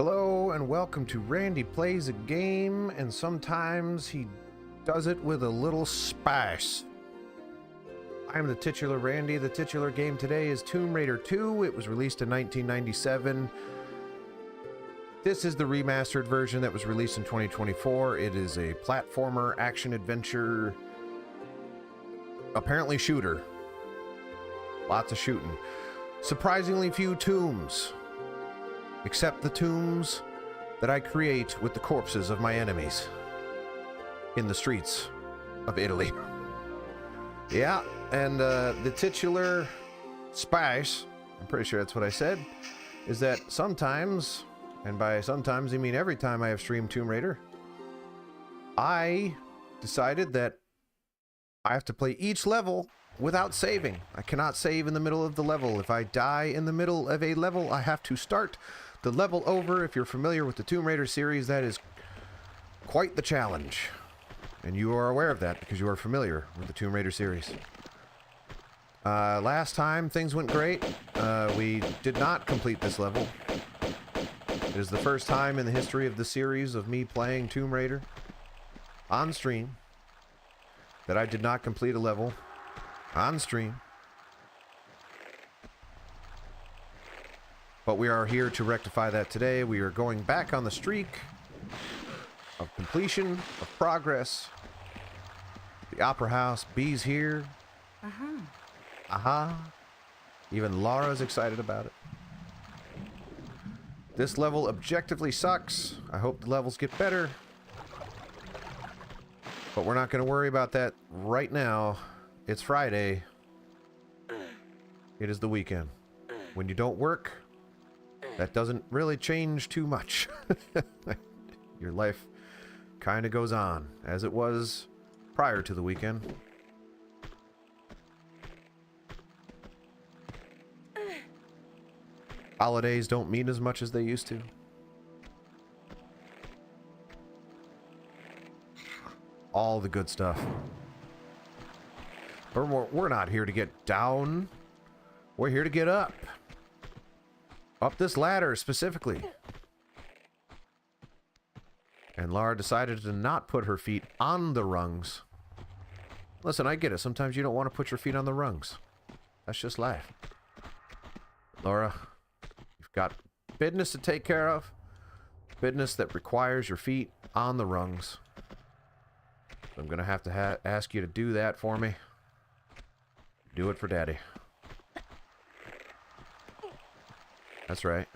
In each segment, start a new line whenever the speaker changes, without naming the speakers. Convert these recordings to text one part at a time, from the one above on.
Hello and welcome to Randy Plays a Game, and sometimes he does it with a little spice. I'm the titular Randy. The titular game today is Tomb Raider 2. It was released in 1997. This is the remastered version that was released in 2024. It is a platformer, action-adventure, apparently shooter. Lots of shooting. Surprisingly few tombs. Except the tombs that I create with the corpses of my enemies in the streets of Italy. Yeah, and the titular spice, I'm pretty sure that's what I said, is that sometimes, and by sometimes I mean every time I have streamed Tomb Raider, I decided that I have to play each level without saving. I cannot save in the middle of the level. If I die in the middle of a level, I have to start the level over. If you're familiar with the Tomb Raider series, that is quite the challenge. And you are aware of that because you are familiar with the Tomb Raider series. Last time, things went great. We did not complete this level. It is the first time in the history of the series of me playing Tomb Raider on stream that I did not complete a level on stream. But we are here to rectify that today. We are going back on the streak of completion, of progress. The Opera House, B's here. Even Laura's excited about it. This level objectively sucks. I hope the levels get better. But we're not going to worry about that right now. It's Friday. It is the weekend. When you don't work, that doesn't really change too much. Your life kind of goes on as it was prior to the weekend. Holidays don't mean as much as they used to. All the good stuff. But we're not here to get down. We're here to get up. Up this ladder, specifically. And Laura decided to not put her feet on the rungs. Listen, I get it. Sometimes you don't want to put your feet on the rungs. That's just life. Laura, you've got business to take care of. Business that requires your feet on the rungs. So I'm going to have to ask you to do that for me. Do it for Daddy. That's right.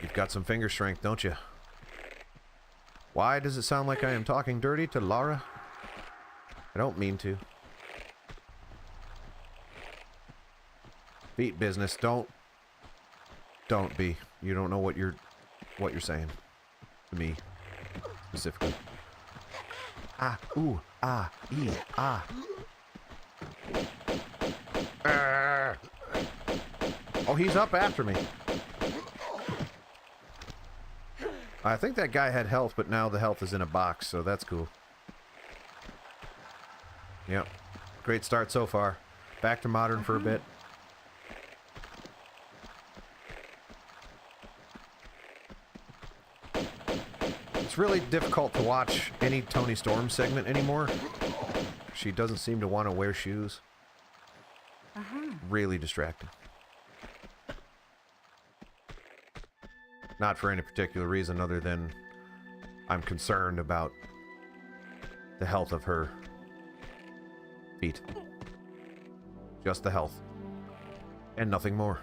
You've got some finger strength, don't you? Why does it sound like I am talking dirty to Laura? I don't mean to. Feet business. Don't be. You don't know what you're saying to me specifically. Ah, ooh, ah, ee, ah. Oh, he's up after me. I think that guy had health, but now the health is in a box, so that's cool. Yep. Great start so far. Back to modern for a bit. It's really difficult to watch any Toni Storm segment anymore. She doesn't seem to want to wear shoes. Really distracting. Not for any particular reason other than I'm concerned about the health of her feet. Just the health. And nothing more.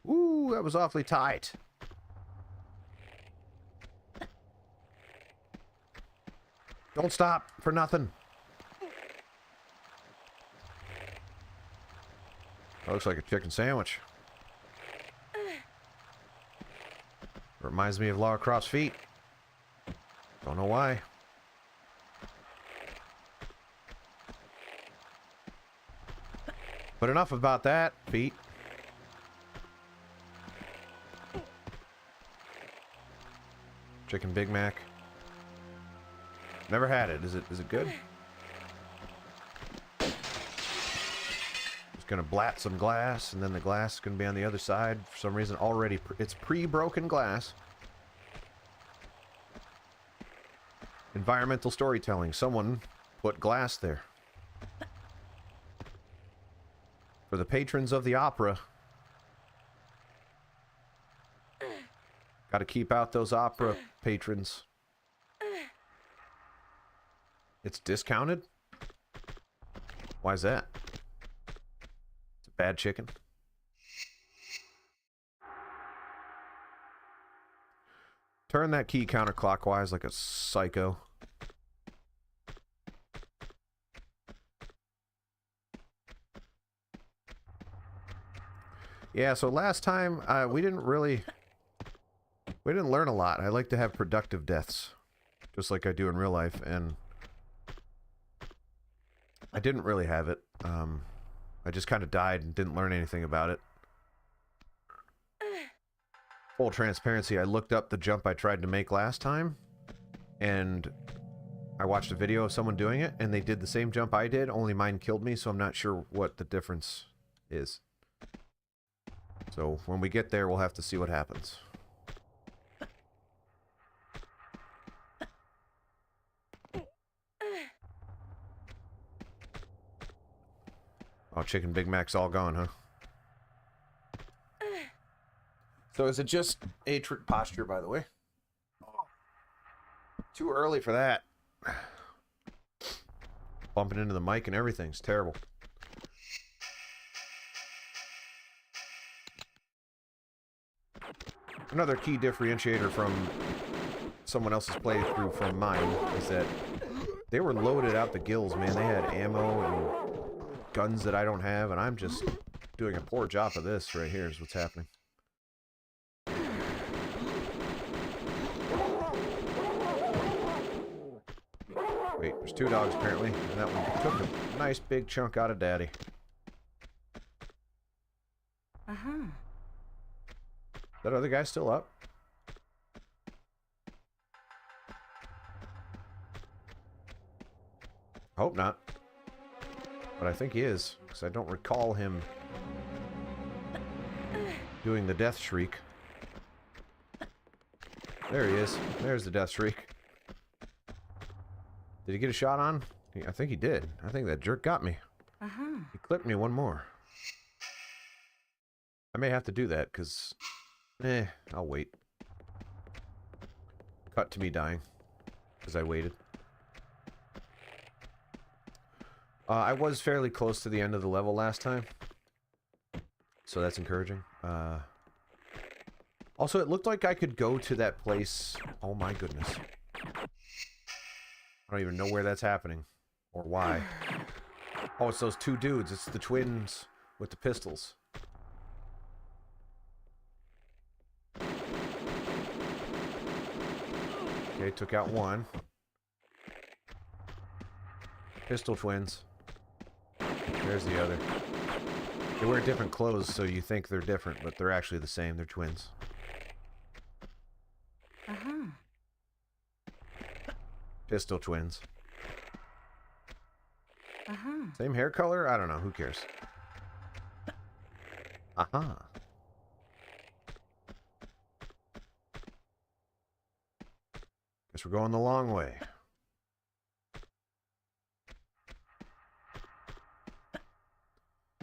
Ooh, that was awfully tight. Don't stop for nothing. That looks like a chicken sandwich. Reminds me of Lara Croft's feet. Don't know why. But enough about that, feet. Chicken Big Mac. Never had it. Is it good? It's gonna blat some glass, and then the glass is gonna be on the other side. For some reason, already it's pre-broken glass. Environmental storytelling. Someone put glass there. For the patrons of the opera. Gotta keep out those opera patrons. It's discounted? Why is that? It's a bad chicken. Turn that key counterclockwise like a psycho. Yeah, so last time we didn't learn a lot. I like to have productive deaths, just like I do in real life, and I didn't really have it. I just kind of died and didn't learn anything about it. Full transparency, I looked up the jump I tried to make last time, and I watched a video of someone doing it, and they did the same jump I did, only mine killed me, so I'm not sure what the difference is. So when we get there, we'll have to see what happens. Oh, Chicken Big Mac's all gone, huh? So is it just a trick posture, by the way? Too early for that. Bumping into the mic and everything's terrible. Another key differentiator from someone else's playthrough from mine is that they were loaded out the gills, man. They had ammo and guns that I don't have, and I'm just doing a poor job of this right here is what's happening. Wait, there's two dogs apparently, and that one took a nice big chunk out of Daddy.
Uh-huh.
That other guy still up? Hope not. But I think he is, because I don't recall him doing the death shriek. There he is. There's the death shriek. Did he get a shot on? I think he did. I think that jerk got me.
Uh-huh.
He clipped me one more. I may have to do that, because... I'll wait. Cut to me dying. Because I waited. I was fairly close to the end of the level last time. So that's encouraging. Also, it looked like I could go to that place. Oh my goodness. I don't even know where that's happening. Or why. Oh, it's those two dudes. It's the twins with the pistols. Okay, took out one. Pistol twins. There's the other. They wear different clothes, so you think they're different, but they're actually the same. They're twins.
Uh-huh.
Pistol twins.
Uh-huh.
Same hair color? I don't know. Who cares? Uh-huh. Guess we're going the long way.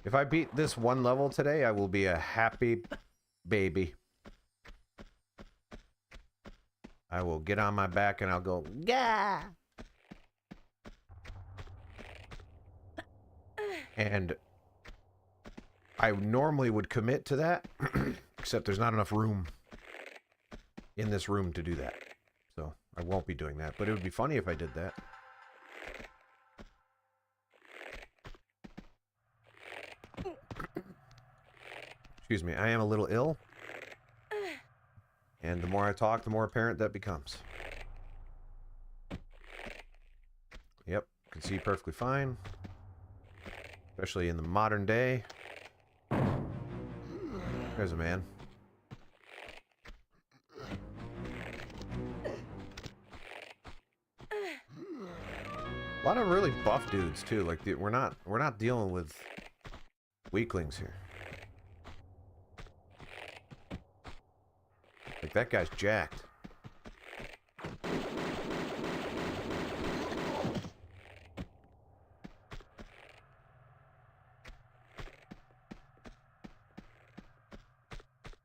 If I beat this one level today, I will be a happy baby. I will get on my back and I'll go, yeah! And I normally would commit to that, except there's not enough room in this room to do that. So I won't be doing that, but it would be funny if I did that. Excuse me, I am a little ill. And the more I talk, the more apparent that becomes. Yep, can see perfectly fine. Especially in the modern day. There's a man. A lot of really buff dudes too. Like we're not dealing with weaklings here. Like, that guy's jacked.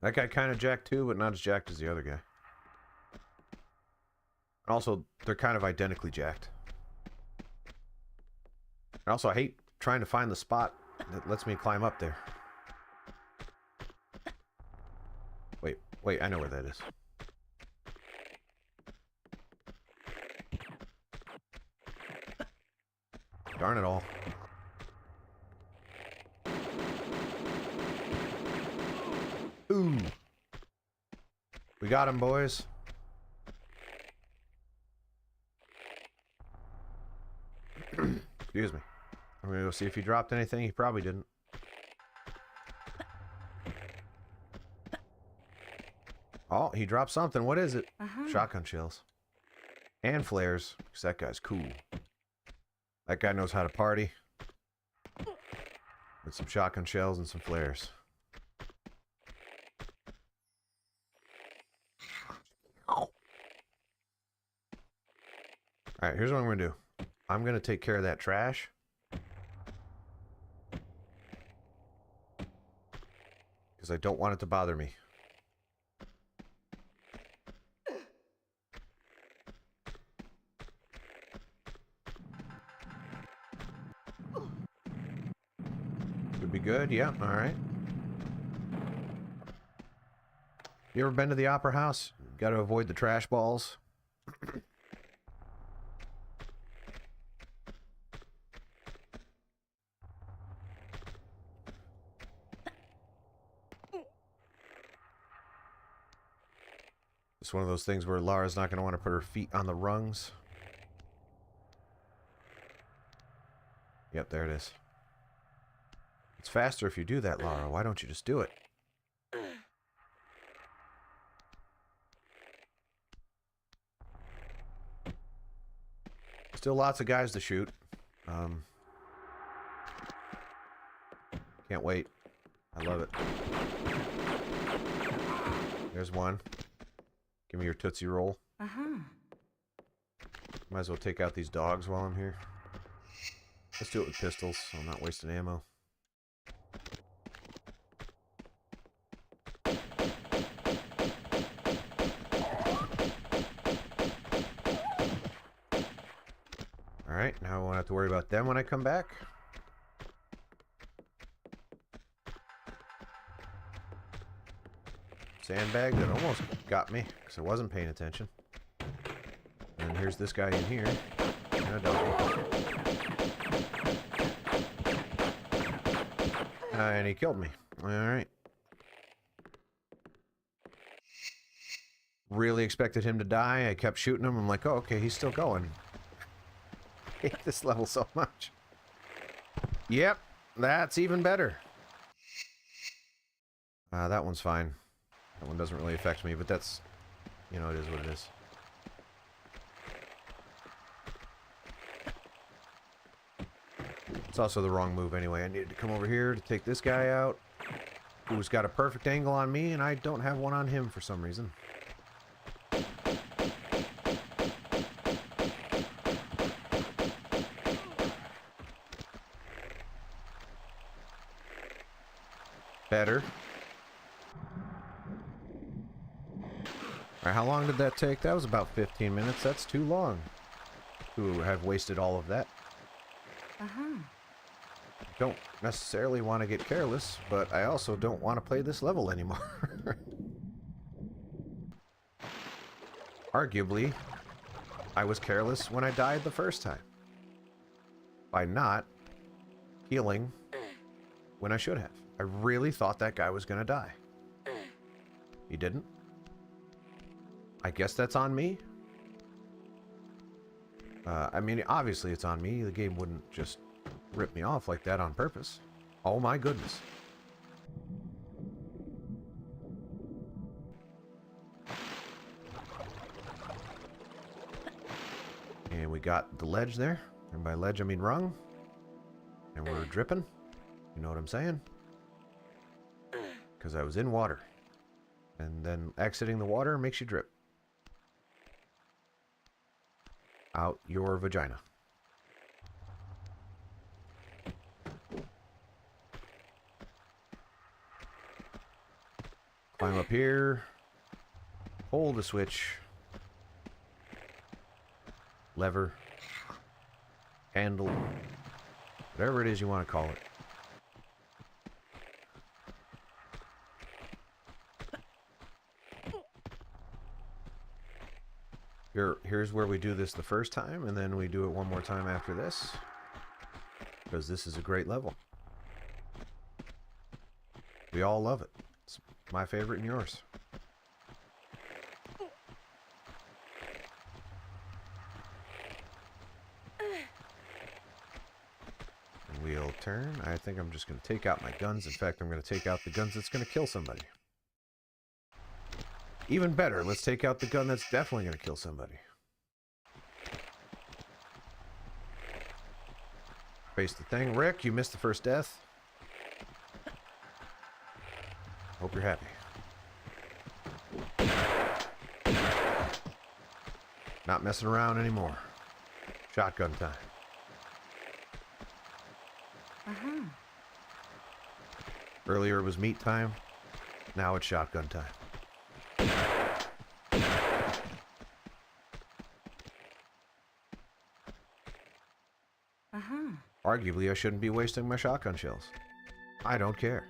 That guy kind of jacked too, but not as jacked as the other guy. Also, they're kind of identically jacked. And also, I hate trying to find the spot that lets me climb up there. Wait, I know where that is. Darn it all. Ooh. We got him, boys. Excuse me. I'm gonna go see if he dropped anything. He probably didn't. Oh, he dropped something. What is it? Shotgun shells. And flares. Because that guy's cool. That guy knows how to party. With some shotgun shells and some flares. Alright, here's what I'm going to do. I'm going to take care of that trash. Because I don't want it to bother me. Could be good, yeah, alright. You ever been to the Opera House? Got to avoid the trash balls. It's one of those things where Lara's not going to want to put her feet on the rungs. Yep, there it is. It's faster if you do that, Lara. Why don't you just do it? Still lots of guys to shoot. Can't wait. I love it. There's one. Give me your Tootsie Roll. Might as well take out these dogs while I'm here. Let's do it with pistols, so I'm not wasting ammo. Alright, now I won't have to worry about them when I come back. Sandbag that almost got me, because I wasn't paying attention. And here's this guy in here. And a doggy. And he killed me. Alright. Really expected him to die. I kept shooting him. I'm like, oh, okay, he's still going. I hate this level so much. Yep, that's even better. That one's fine. That one doesn't really affect me, but that's, you know, it is what it is. It's also the wrong move anyway. I needed to come over here to take this guy out, who's got a perfect angle on me, and I don't have one on him for some reason. Better. Alright, how long did that take? That was about 15 minutes. That's too long to have wasted all of that. Don't necessarily want to get careless, but I also don't want to play this level anymore. Arguably, I was careless when I died the first time. By not healing when I should have. I really thought that guy was going to die. He didn't. I guess that's on me. I mean, obviously it's on me. The game wouldn't just rip me off like that on purpose. Oh my goodness. And we got the ledge there. And by ledge I mean rung. And we're dripping. You know what I'm saying? because I was in water. And then exiting the water makes you drip. Out your vagina. Climb up here. Hold the switch. Lever. Handle. Whatever it is you want to call it. Here's where we do this the first time, and then we do it one more time after this. Because this is a great level. We all love it. It's my favorite and yours. And we'll turn. I think I'm just going to take out my guns. In fact, I'm going to take out the guns that's going to kill somebody. Even better, let's take out the gun that's definitely going to kill somebody. Face the thing. Rick, you missed the first death. Hope you're happy. Not messing around anymore. Shotgun time.
Uh-huh.
Earlier it was meat time. Now it's shotgun time.
Uh-huh.
Arguably, I shouldn't be wasting my shotgun shells. I don't care.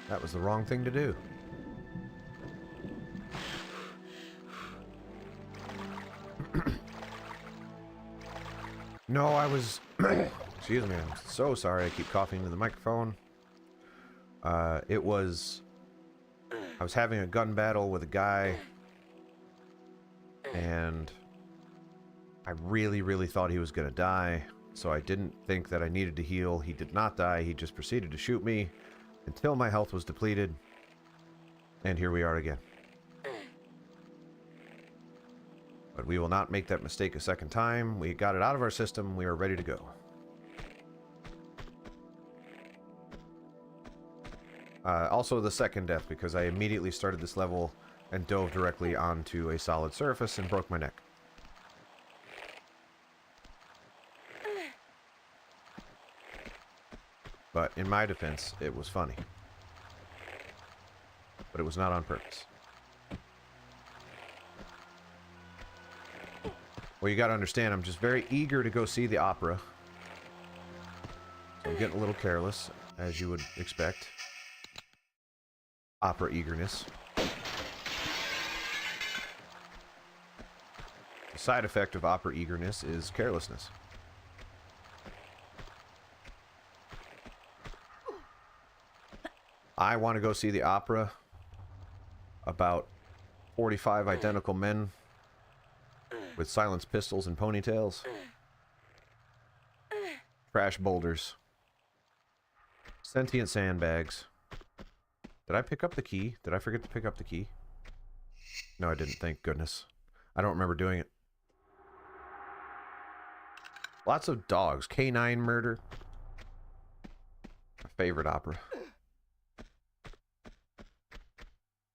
That was the wrong thing to do. No, I was... Excuse me, I'm so sorry I keep coughing into the microphone. I was having a gun battle with a guy, and I really thought he was going to die, so I didn't think that I needed to heal. He did not die. He just proceeded to shoot me until my health was depleted, and here we are again. But we will not make that mistake a second time. We got it out of our system. We are ready to go. Also the second death, because I immediately started this level and dove directly onto a solid surface and broke my neck. But in my defense, it was funny. But it was not on purpose. Well, you gotta understand, I'm just very eager to go see the opera. So I'm getting a little careless, as you would expect. Opera eagerness. The side effect of opera eagerness is carelessness. I want to go see the opera about 45 identical men with silenced pistols and ponytails. Trash boulders. Sentient sandbags. Did I pick up the key? Did I forget to pick up the key? No, I didn't, thank goodness. I don't remember doing it. Lots of dogs. Canine murder. My favorite opera.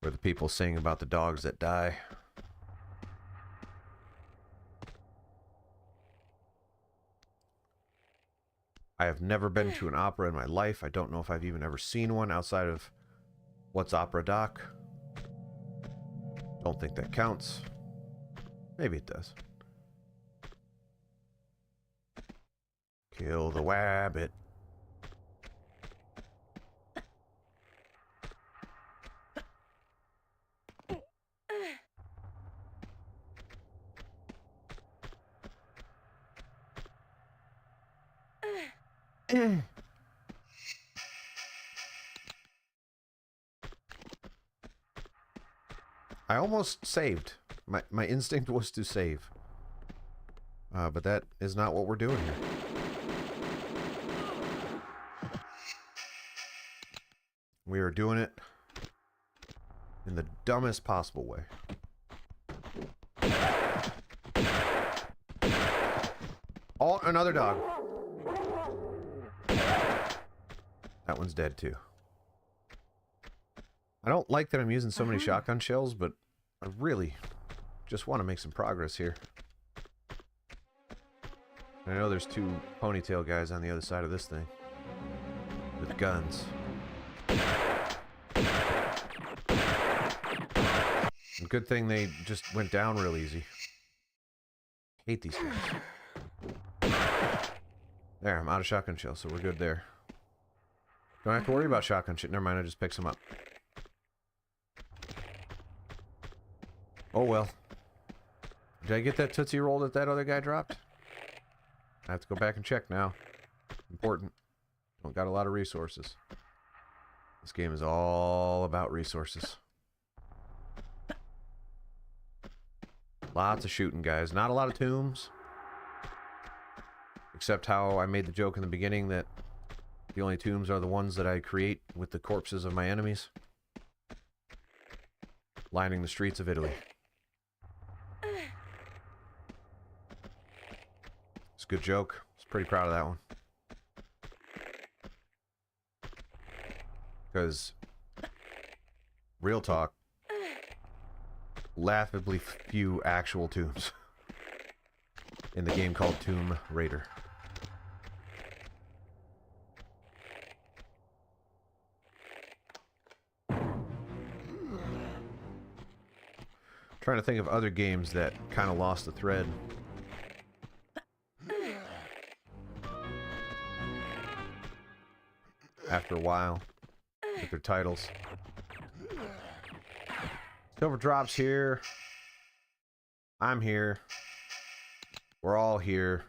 Where the people sing about the dogs that die. I have never been to an opera in my life. I don't know if I've even ever seen one outside of What's Opera Doc. Don't think that counts. Maybe it does. Kill the wabbit. I almost saved. My instinct was to save. But that is not what we're doing here. We are doing it in the dumbest possible way. Oh, another dog. That one's dead too. I don't like that I'm using so many shotgun shells, but I really just want to make some progress here. I know there's two ponytail guys on the other side of this thing with guns. And good thing they just went down real easy. Hate these guys. There, I'm out of shotgun shells, so we're good there. Don't have to worry about shotgun shit. Never mind, I just picked some up. Oh well. Did I get that Tootsie Roll that that other guy dropped? I have to go back and check now. Important. Don't got a lot of resources. This game is all about resources. Lots of shooting, guys. Not a lot of tombs. Except how I made the joke in the beginning that the only tombs are the ones that I create with the corpses of my enemies. Lining the streets of Italy. It's a good joke. I was pretty proud of that one. Because, real talk, laughably few actual tombs in the game called Tomb Raider. Trying to think of other games that kind of lost the thread. After a while, with their titles. Silver Drop's here. I'm here. We're all here.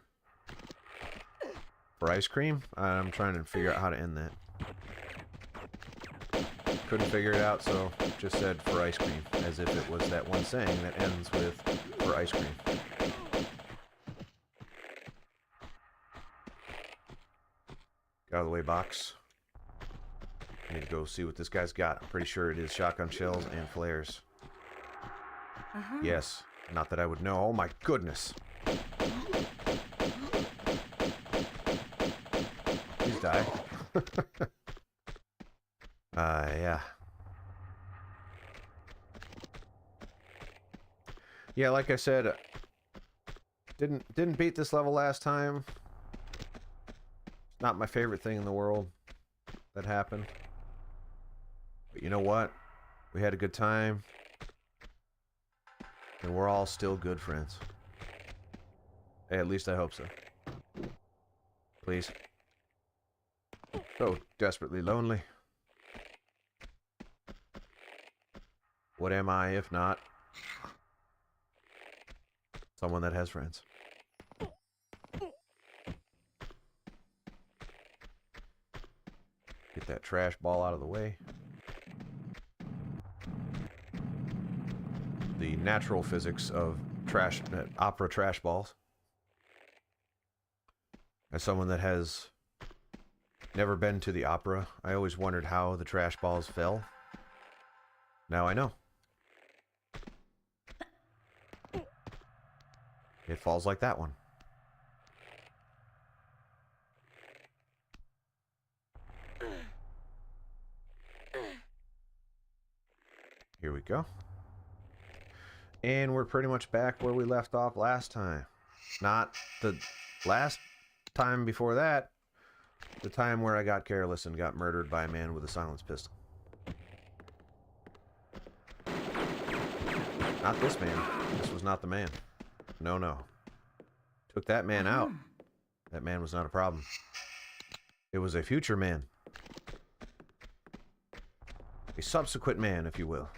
For ice cream? I'm trying to figure out how to end that. Couldn't figure it out, so just said for ice cream, as if it was that one saying that ends with for ice cream. Get out of the way, box. I need to go see what this guy's got. I'm pretty sure it is shotgun shells and flares. Yes. Not that I would know. Oh my goodness. Please die. Yeah. Yeah, like I said, didn't beat this level last time. Not my favorite thing in the world that happened. But you know what? We had a good time. And we're all still good friends. Hey, at least I hope so. Please. So desperately lonely. What am I if not someone that has friends? Get that trash ball out of the way. The natural physics of trash, opera trash balls. As someone that has never been to the opera, I always wondered how the trash balls fell. Now I know. It falls like that one. Here we go. And we're pretty much back where we left off last time. Not the last time before that. The time where I got careless and got murdered by a man with a silenced pistol. Not this man. This was not the man. No, no. Took that man out. That man was not a problem. It was a future man. A subsequent man, if you will.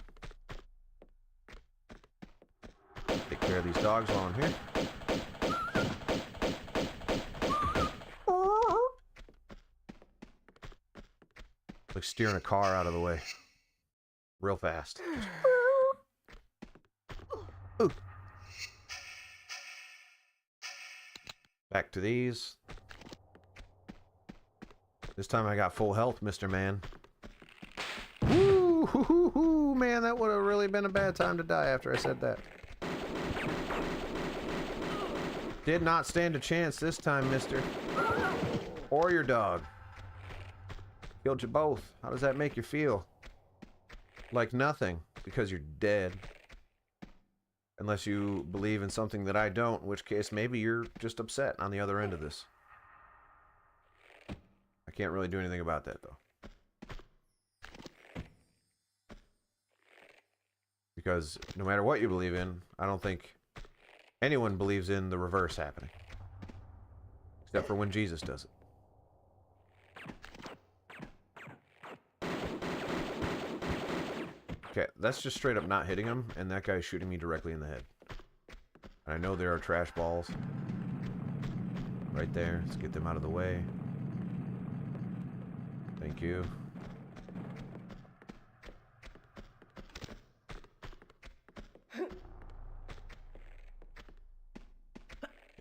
Take care of these dogs while I'm here. Like steering a car out of the way. Real fast. Ooh. Back to these. This time I got full health, Mr. Man. Woo, hoo, hoo, hoo. Man, that would have really been a bad time to die after I said that. Did not stand a chance this time, mister. Or your dog. Killed you both. How does that make you feel? Like nothing, because you're dead. Unless you believe in something that I don't, in which case maybe you're just upset on the other end of this. I can't really do anything about that, though. Because no matter what you believe in, I don't think anyone believes in the reverse happening. Except for when Jesus does it. Okay, that's just straight up not hitting him, and that guy's shooting me directly in the head. And I know there are trash balls. Right there. Let's get them out of the way. Thank you.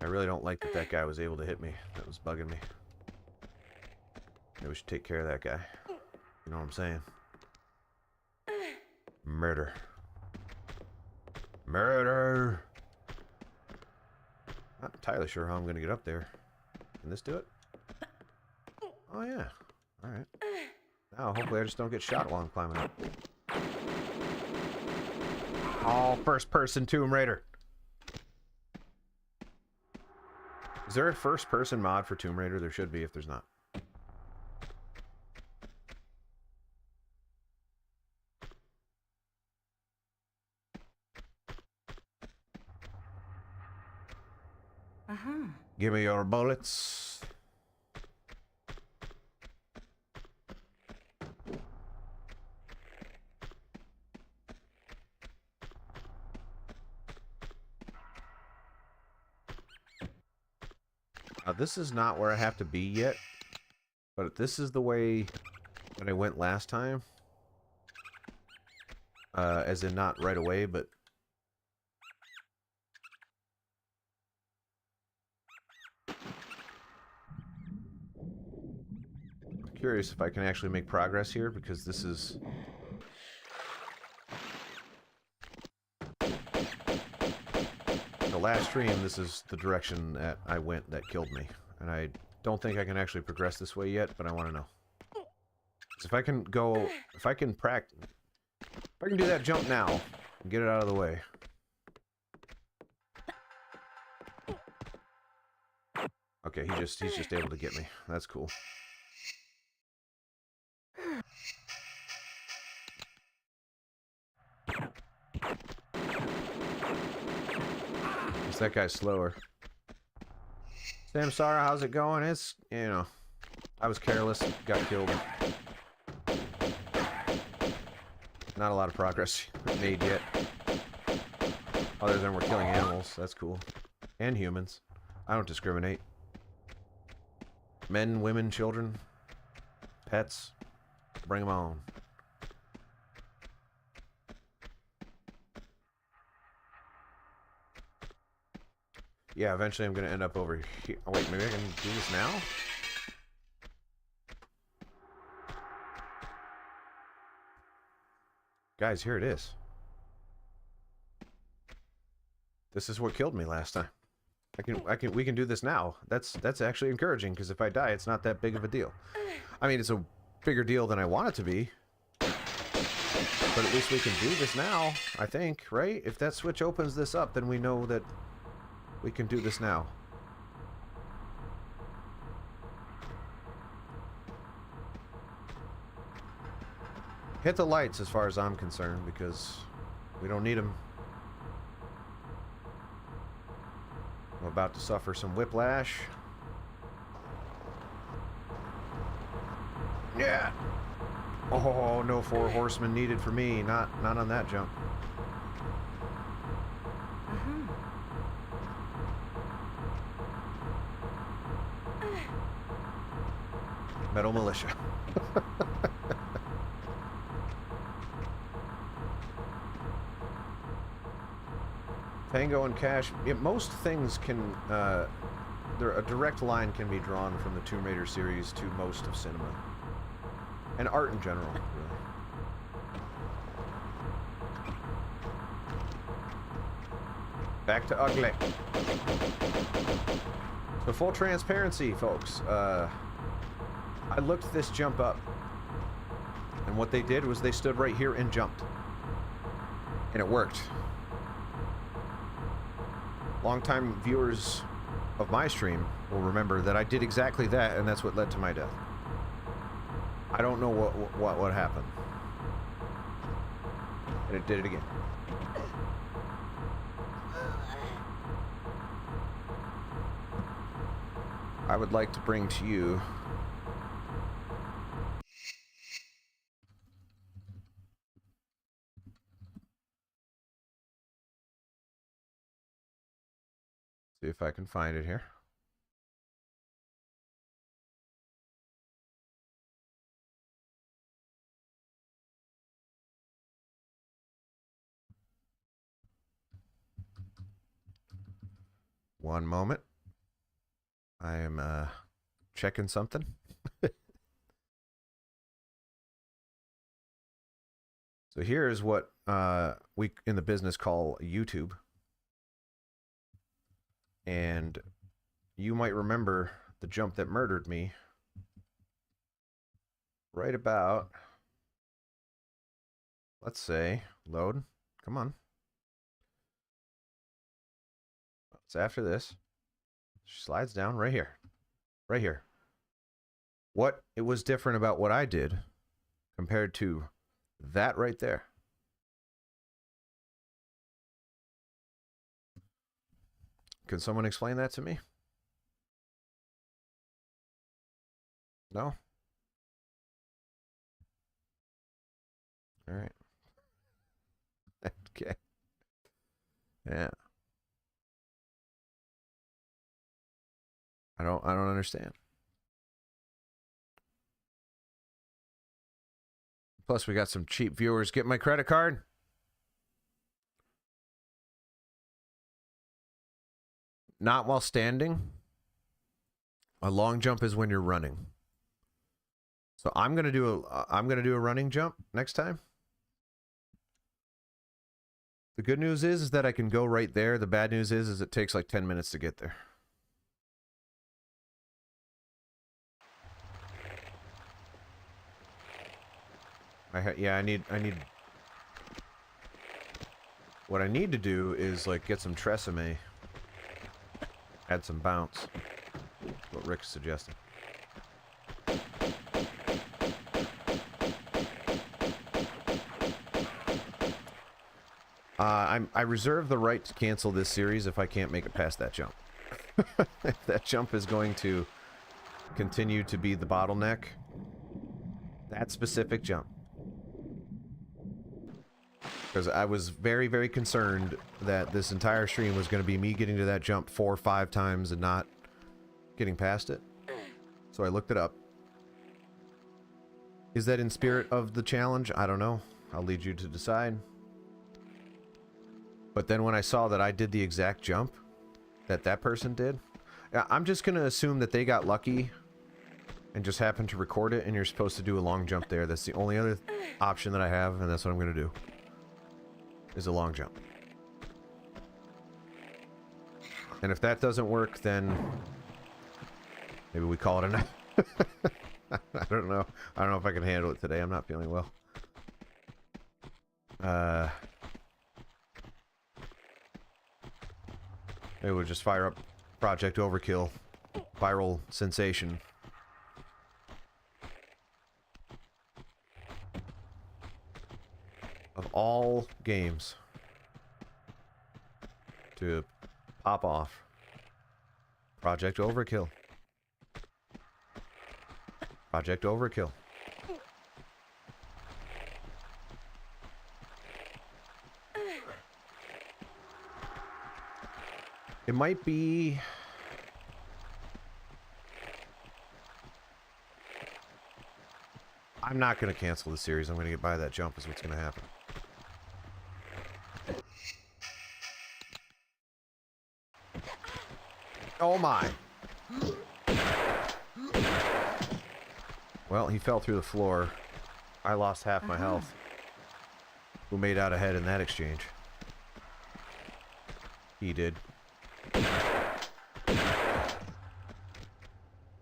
I really don't like that that guy was able to hit me. That was bugging me. Maybe we should take care of that guy. You know what I'm saying? Murder. Murder! Not entirely sure how I'm going to get up there. Can this do it? Oh, yeah. Alright. Now, hopefully I just don't get shot while I'm climbing up. Oh, first-person Tomb Raider. Is there a first-person mod for Tomb Raider? There should be if there's not. Give me your bullets. This is not where I have to be yet, but this is the way that I went last time. As in not right away, but I'm curious if I can actually make progress here, because this is the last stream. This is the direction that I went that killed me, and I don't think I can actually progress this way yet, but I want to know. 'Cause if I can go, if I can do that jump now and get it out of the way. Okay, he's just able to get me. That's cool. That guy's slower. Samsara, how's it going? It's, you know, I was careless, got killed. Not a lot of progress made yet. Other than we're killing animals, that's cool. And humans. I don't discriminate. Men, women, children, pets, bring them on. Yeah, eventually I'm going to end up over here. Oh, wait, maybe I can do this now? Guys, here it is. This is what killed me last time. We can do this now. That's actually encouraging, because if I die, it's not that big of a deal. I mean, it's a bigger deal than I want it to be. But at least we can do this now, I think, right? If that switch opens this up, then we know that we can do this now. Hit the lights as far as I'm concerned, because we don't need them. I'm about to suffer some whiplash. Yeah! Oh, no 4 horsemen needed for me. Not on that jump. Metal Militia. Tango and Cash. Yeah, most things can. A direct line can be drawn from the Tomb Raider series to most of cinema. And art in general, really. Back to ugly. So full transparency, folks. I looked this jump up And what they did was they stood right here and jumped. And it worked. Longtime viewers of my stream will remember that I did exactly that, and that's what led to my death. I don't know what happened. And it did it again. I would like to bring to you see if I can find it here. One moment. I am checking something. So here's what we in the business call YouTube. And you might remember the jump that murdered me right about, let's say, load. Come on. It's after this. She slides down right here. Right here. What it was different about what I did compared to that right there. Can someone explain that to me? No? All right. Okay. Yeah. I don't understand. Plus we got some cheap viewers. Get my credit card. Not while standing. A long jump is when you're running. So I'm gonna do a running jump next time. The good news is that I can go right there. The bad news is it takes like 10 minutes to get there. I need what I need to do is like get some Tresemme, add some bounce. What Rick's suggesting. I reserve the right to cancel this series if I can't make it past that jump. If that jump is going to continue to be the bottleneck, that specific jump. Because I was very, very concerned that this entire stream was going to be me getting to that jump 4 or 5 times and not getting past it. So I looked it up. Is that in spirit of the challenge? I don't know. I'll lead you to decide. But then when I saw that I did the exact jump that that person did, I'm just going to assume that they got lucky and just happened to record it, and you're supposed to do a long jump there. That's the only other option that I have, and that's what I'm going to do. Is a long jump. And if that doesn't work, then maybe we call it a night. I don't know. I don't know if I can handle it today. I'm not feeling well. Maybe we'll just fire up Project Overkill. Viral sensation. Of all games to pop off. Project Overkill. Project Overkill. It might be... I'm not going to cancel the series. I'm going to get by that jump is what's going to happen. Oh my. Well, he fell through the floor. I lost half my health. Who made out ahead in that exchange? He did.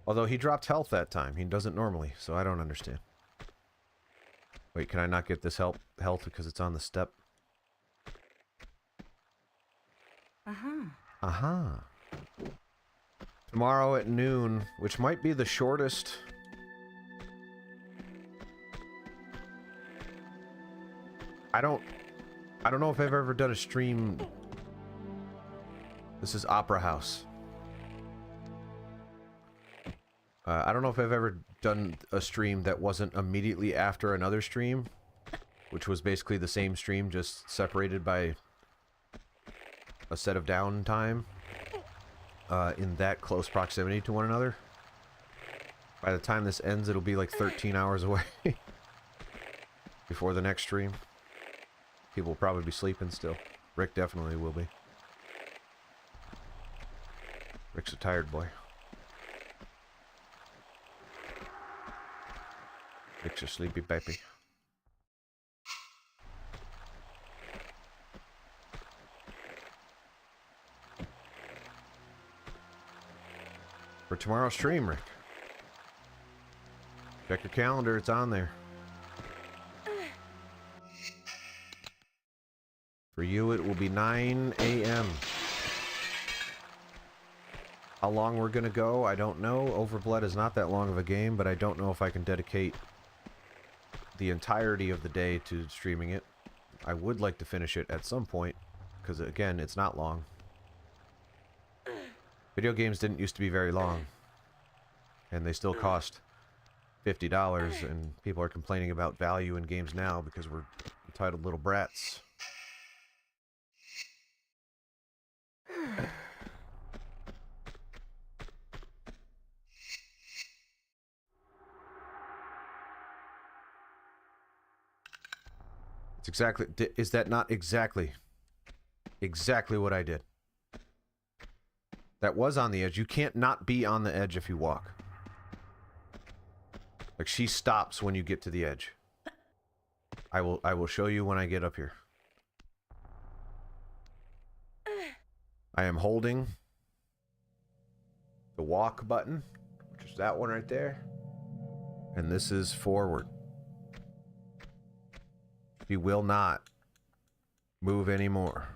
Although he dropped health that time. He doesn't normally, so I don't understand. Wait, can I not get this health because it's on the step? Uh-huh. Tomorrow at noon, which might be the shortest. I don't know if I've ever done a stream. This is Opera House. I don't know if I've ever done a stream that wasn't immediately after another stream, which was basically the same stream, just separated by a set of downtime in that close proximity to one another. By the time this ends, it'll be like 13 hours away before the next stream. People will probably be sleeping still. Rick definitely will be. Rick's a tired boy. Rick's a sleepy baby. For tomorrow's stream, Rick. Check your calendar, it's on there. For you, it will be 9 a.m. How long we're gonna go, I don't know. Overblood is not that long of a game, but I don't know if I can dedicate the entirety of the day to streaming it. I would like to finish it at some point, because again, it's not long. Video games didn't used to be very long, and they still cost $50, and people are complaining about value in games now because we're entitled little brats. It's exactly, is that not exactly what I did? That was on the edge. You can't not be on the edge if you walk. Like, she stops when you get to the edge. I will show you when I get up here. I am holding the walk button, which is that one right there. And this is forward. She will not move anymore.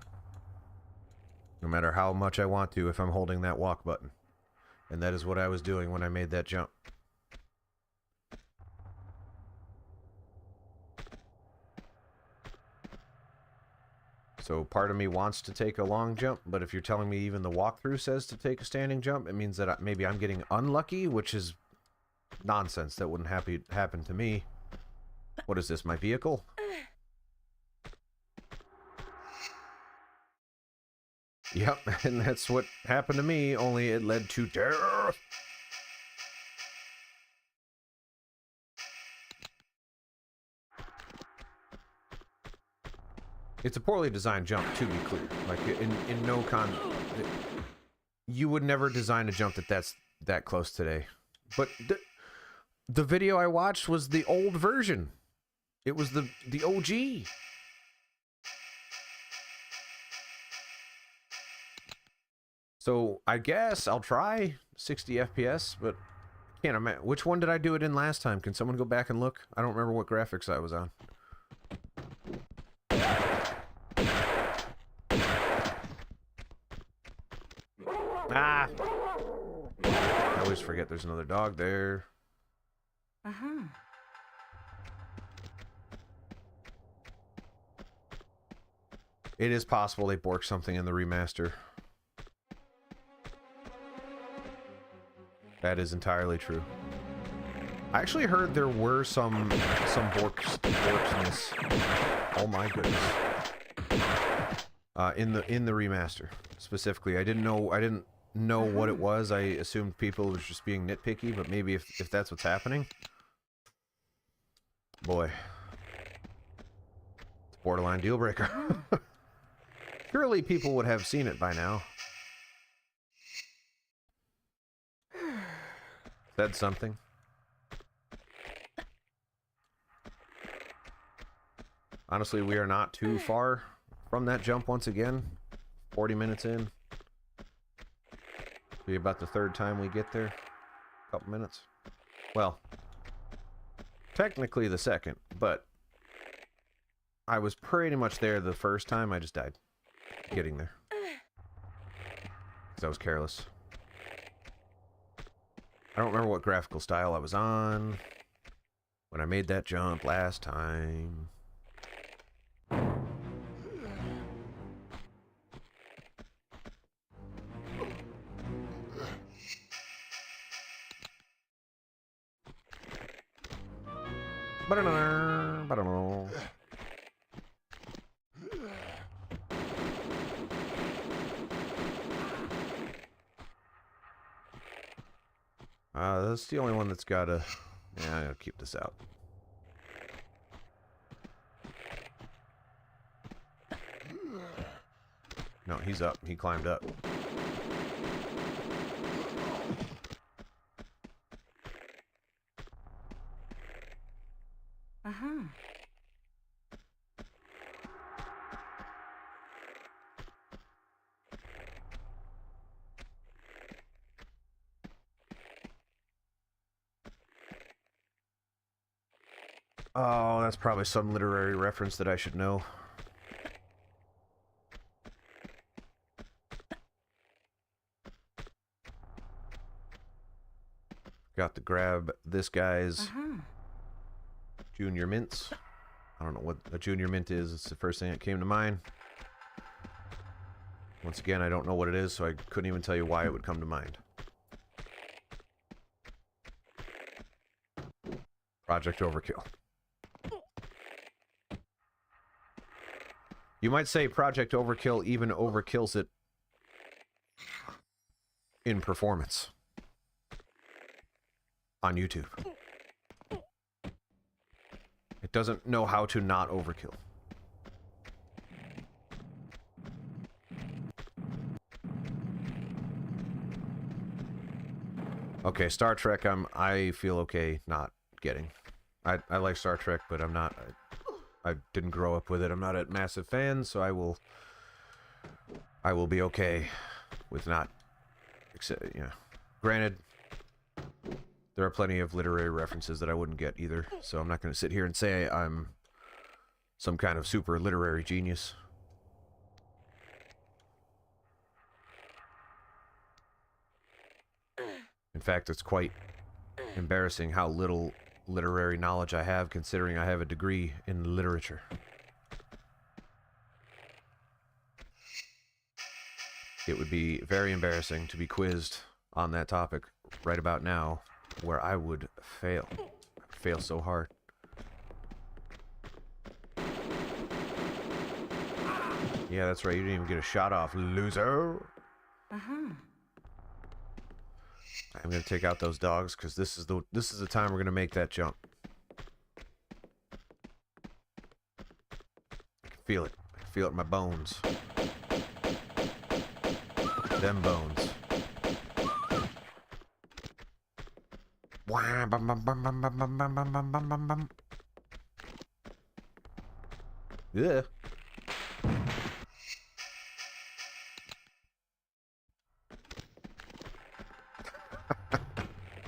No matter how much I want to if I'm holding that walk button. And that is what I was doing when I made that jump. So part of me wants to take a long jump, but if you're telling me even the walkthrough says to take a standing jump, it means that maybe I'm getting unlucky, which is nonsense. That wouldn't happen to me. What is this, my vehicle? Yep, and that's what happened to me, only it led to death. It's a poorly designed jump, to be clear. Like, in no you would never design a jump that's that close today. But the video I watched was the old version. It was the OG. So I guess I'll try 60 FPS, but can't imagine. Which one did I do it in last time? Can someone go back and look? I don't remember what graphics I was on. Ah! I always forget there's another dog there.
Uh-huh.
It is possible they borked something in the remaster. That is entirely true. I actually heard there were some borksness. Oh my goodness. In the remaster specifically. I didn't know what it was. I assumed people was just being nitpicky, but maybe if that's what's happening. Boy. It's a borderline deal breaker. Surely people would have seen it by now. Said something. Honestly, we are not too far from that jump once again. 40 minutes in. Be about the third time we get there. A couple minutes. Well, technically the second, but I was pretty much there the first time. I just died getting there. Because I was careless. I don't remember what graphical style I was on when I made that jump last time. That's the only one that's got a... Yeah, I'm gonna keep this out. No, he's up. He climbed up.
Uh-huh.
Oh, that's probably some literary reference that I should know. Got to grab this guy's junior mints. I don't know what a junior mint is. It's the first thing that came to mind. Once again, I don't know what it is, so I couldn't even tell you why it would come to mind. Project Overkill. You might say Project Overkill even overkills it in performance on YouTube. It doesn't know how to not overkill. Okay, Star Trek, I feel okay not getting. I like Star Trek, but I'm not... I didn't grow up with it. I'm not a massive fan, so I will be okay with not... You know, granted, there are plenty of literary references that I wouldn't get either, so I'm not going to sit here and say I'm some kind of super literary genius. In fact, it's quite embarrassing how little literary knowledge I have, considering I have a degree in literature. It would be very embarrassing to be quizzed on that topic right about now, where I would fail. Fail so hard. Yeah, that's right. You didn't even get a shot off, loser.
Uh-huh.
I'm gonna take out those dogs because this is the time we're gonna make that jump. I can feel it. I can feel it in my bones. Them bones. Yeah.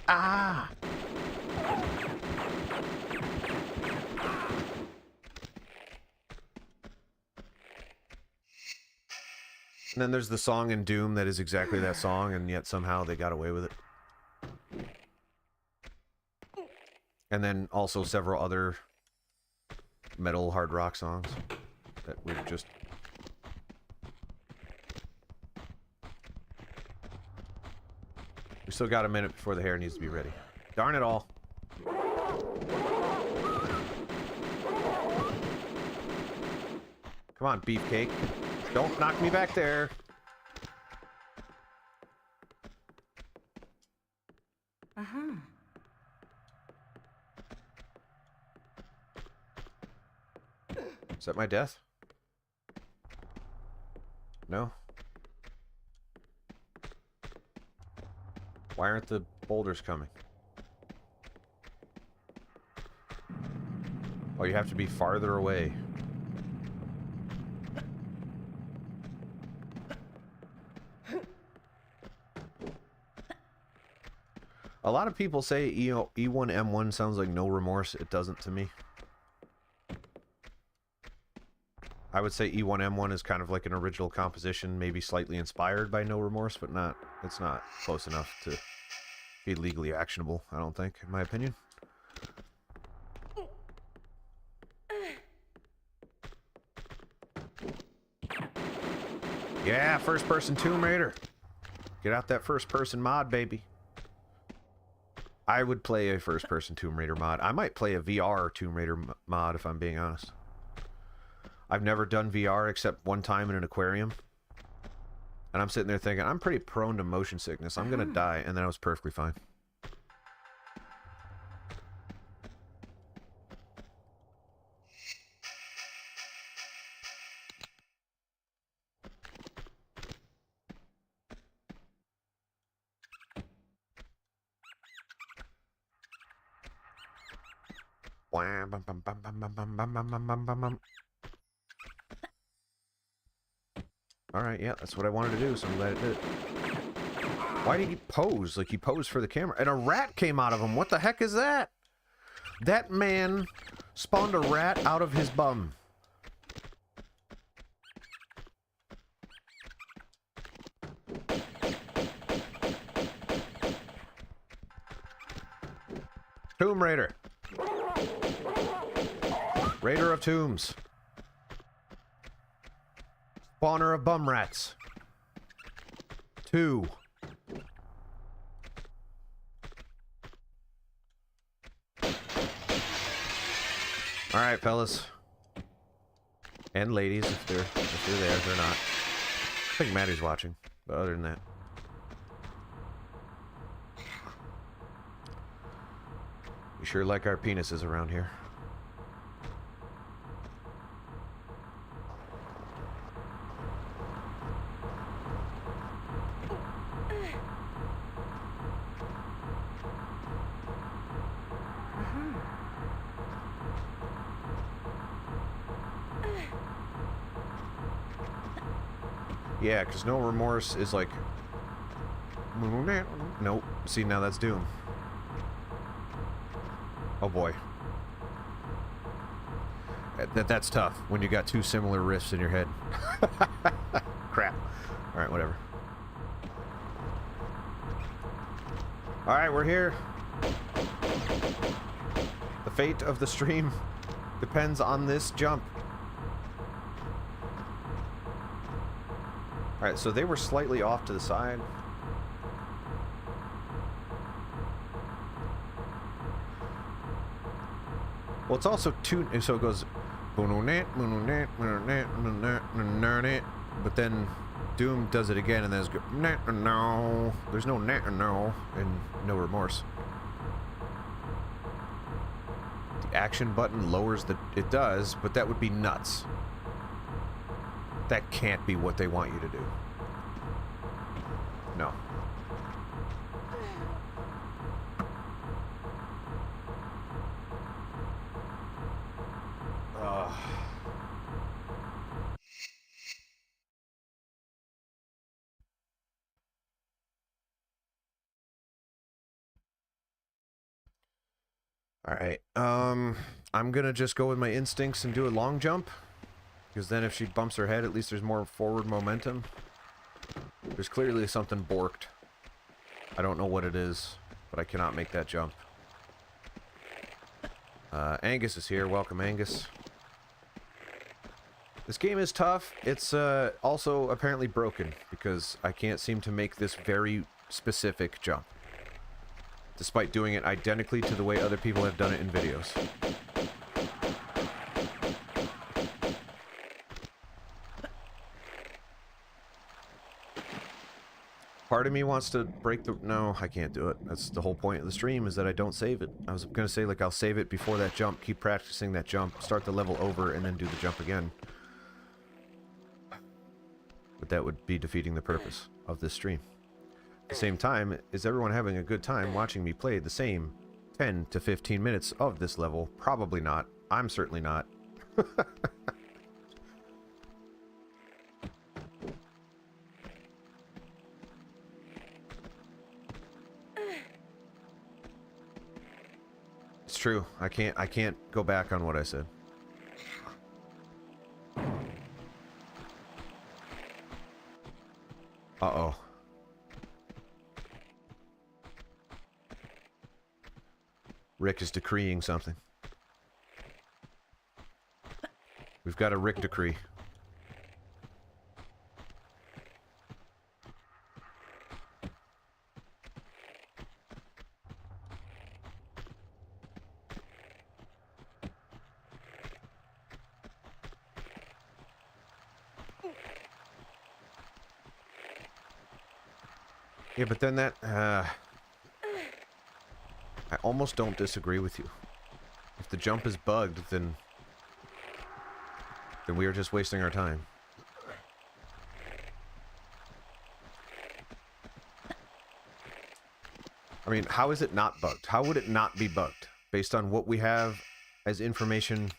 Ah! And then there's the song in Doom that is exactly that song, and yet somehow they got away with it. And then also several other metal hard rock songs that we've just... We still got a minute before the hair needs to be ready. Darn it all. Come on, beefcake. Don't knock me back there.
Uh-huh.
Is that my death? No? Why aren't the boulders coming? Oh, you have to be farther away. A lot of people say E1M1 sounds like No Remorse. It doesn't to me. I would say E1M1 is kind of like an original composition, maybe slightly inspired by No Remorse, but not. It's not close enough to be legally actionable, I don't think, in my opinion. Yeah, first-person Tomb Raider. Get out that first-person mod, baby. I would play a first-person Tomb Raider mod. I might play a VR Tomb Raider mod, if I'm being honest. I've never done VR except one time in an aquarium. And I'm sitting there thinking, I'm pretty prone to motion sickness. I'm gonna die, and then I was perfectly fine. Alright, yeah, that's what I wanted to do, so I'm glad it did. Why did he pose? Like, he posed for the camera. And a rat came out of him. What the heck is that? That man spawned a rat out of his bum. Tomb Raider. Raider of Tombs. Spawner of bum rats. 2. Alright, fellas. And ladies, if they're there, they're not. I think Maddie's watching, but other than that. We sure like our penises around here. Yeah, because No Remorse is like... Nope. See, now that's Doom. Oh boy. That's tough, when you got 2 similar riffs in your head. Crap. Alright, whatever. Alright, we're here. The fate of the stream depends on this jump. Alright, so they were slightly off to the side. Well, it's also 2, so it goes... But then Doom does it again, and then there's... No. There's no no in No Remorse. The action button lowers the... It does, but that would be nuts. That can't be what they want you to do. No. Alright, I'm gonna just go with my instincts and do a long jump. Because then if she bumps her head, at least there's more forward momentum. There's clearly something borked. I don't know what it is, but I cannot make that jump. Angus is here. Welcome, Angus. This game is tough. It's also apparently broken, because I can't seem to make this very specific jump. Despite doing it identically to the way other people have done it in videos. Part of me wants to break the... No, I can't do it. That's the whole point of the stream, is that I don't save it. I was going to say, like, I'll save it before that jump, keep practicing that jump, start the level over, and then do the jump again. But that would be defeating the purpose of this stream. At the same time, is everyone having a good time watching me play the same 10 to 15 minutes of this level? Probably not. I'm certainly not. True. I can't go back on what I said. Rick is decreeing something. We've got a Rick decree. Yeah, but then that, I almost don't disagree with you. If the jump is bugged, then we are just wasting our time. I mean, how is it not bugged? How would it not be bugged? Based on what we have as information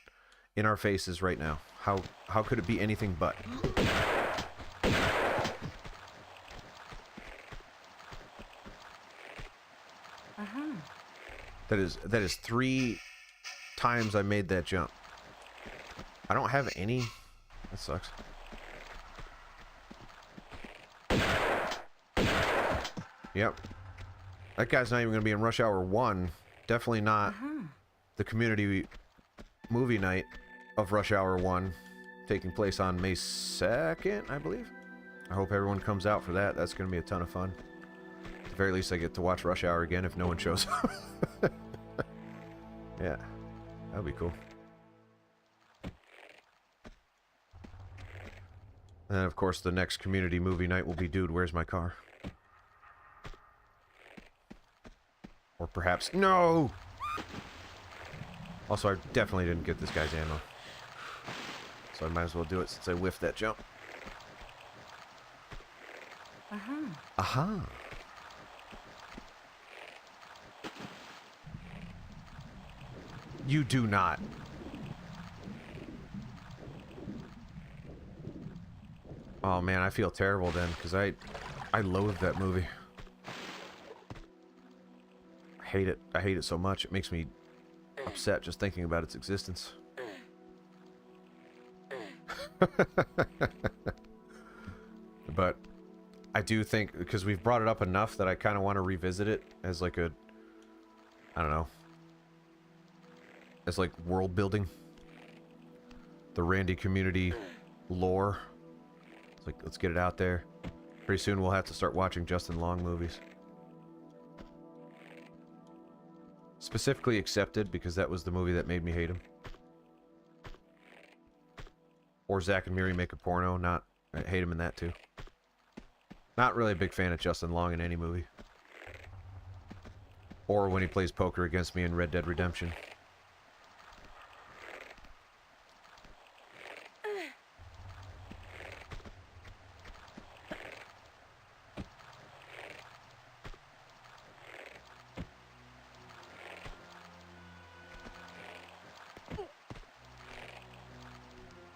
in our faces right now. How could it be anything but? That is 3 times I made that jump. I don't have any. That sucks. Yep. That guy's not even going to be in Rush Hour 1. Definitely not the community movie night of Rush Hour 1, taking place on May 2nd, I believe. I hope everyone comes out for that. That's going to be a ton of fun. At the very least, I get to watch Rush Hour again if no one shows up. Yeah, that would be cool. And then, of course, the next community movie night will be Dude, Where's My Car? Or perhaps... No! Also, I definitely didn't get this guy's ammo. So I might as well do it since I whiffed that jump. Aha! You do not. Oh man, I feel terrible then, because I loathe that movie. I hate it. I hate it so much. It makes me upset just thinking about its existence. But I do think, because we've brought it up enough, that I kind of want to revisit it as like a, I don't know, as like world building. The Randy community lore. It's like, let's get it out there. Pretty soon we'll have to start watching Justin Long movies. Specifically Accepted, because that was the movie that made me hate him. Or Zack and Miri Make a Porno. I hate him in that too. Not really a big fan of Justin Long in any movie. Or when he plays poker against me in Red Dead Redemption.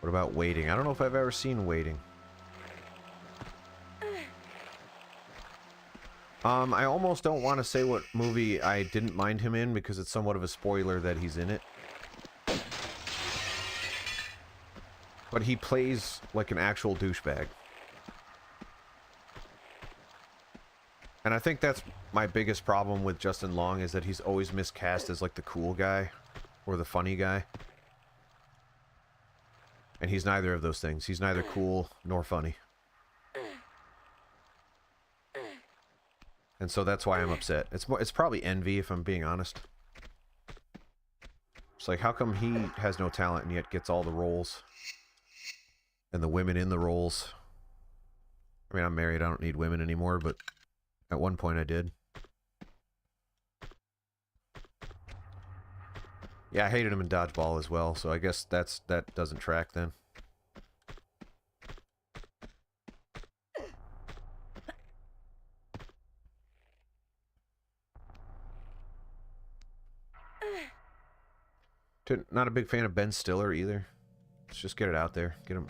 What about Waiting? I don't know if I've ever seen Waiting. I almost don't want to say what movie I didn't mind him in because it's somewhat of a spoiler that he's in it. But he plays like an actual douchebag. And I think that's my biggest problem with Justin Long, is that he's always miscast as like the cool guy or the funny guy. And he's neither of those things. He's neither cool nor funny. And so that's why I'm upset. It's probably envy, if I'm being honest. It's like, how come he has no talent and yet gets all the roles? And the women in the roles. I mean, I'm married, I don't need women anymore, but at one point I did. Yeah, I hated him in Dodgeball as well, so I guess that doesn't track then. Not a big fan of Ben Stiller either. Let's just get it out there. Get him.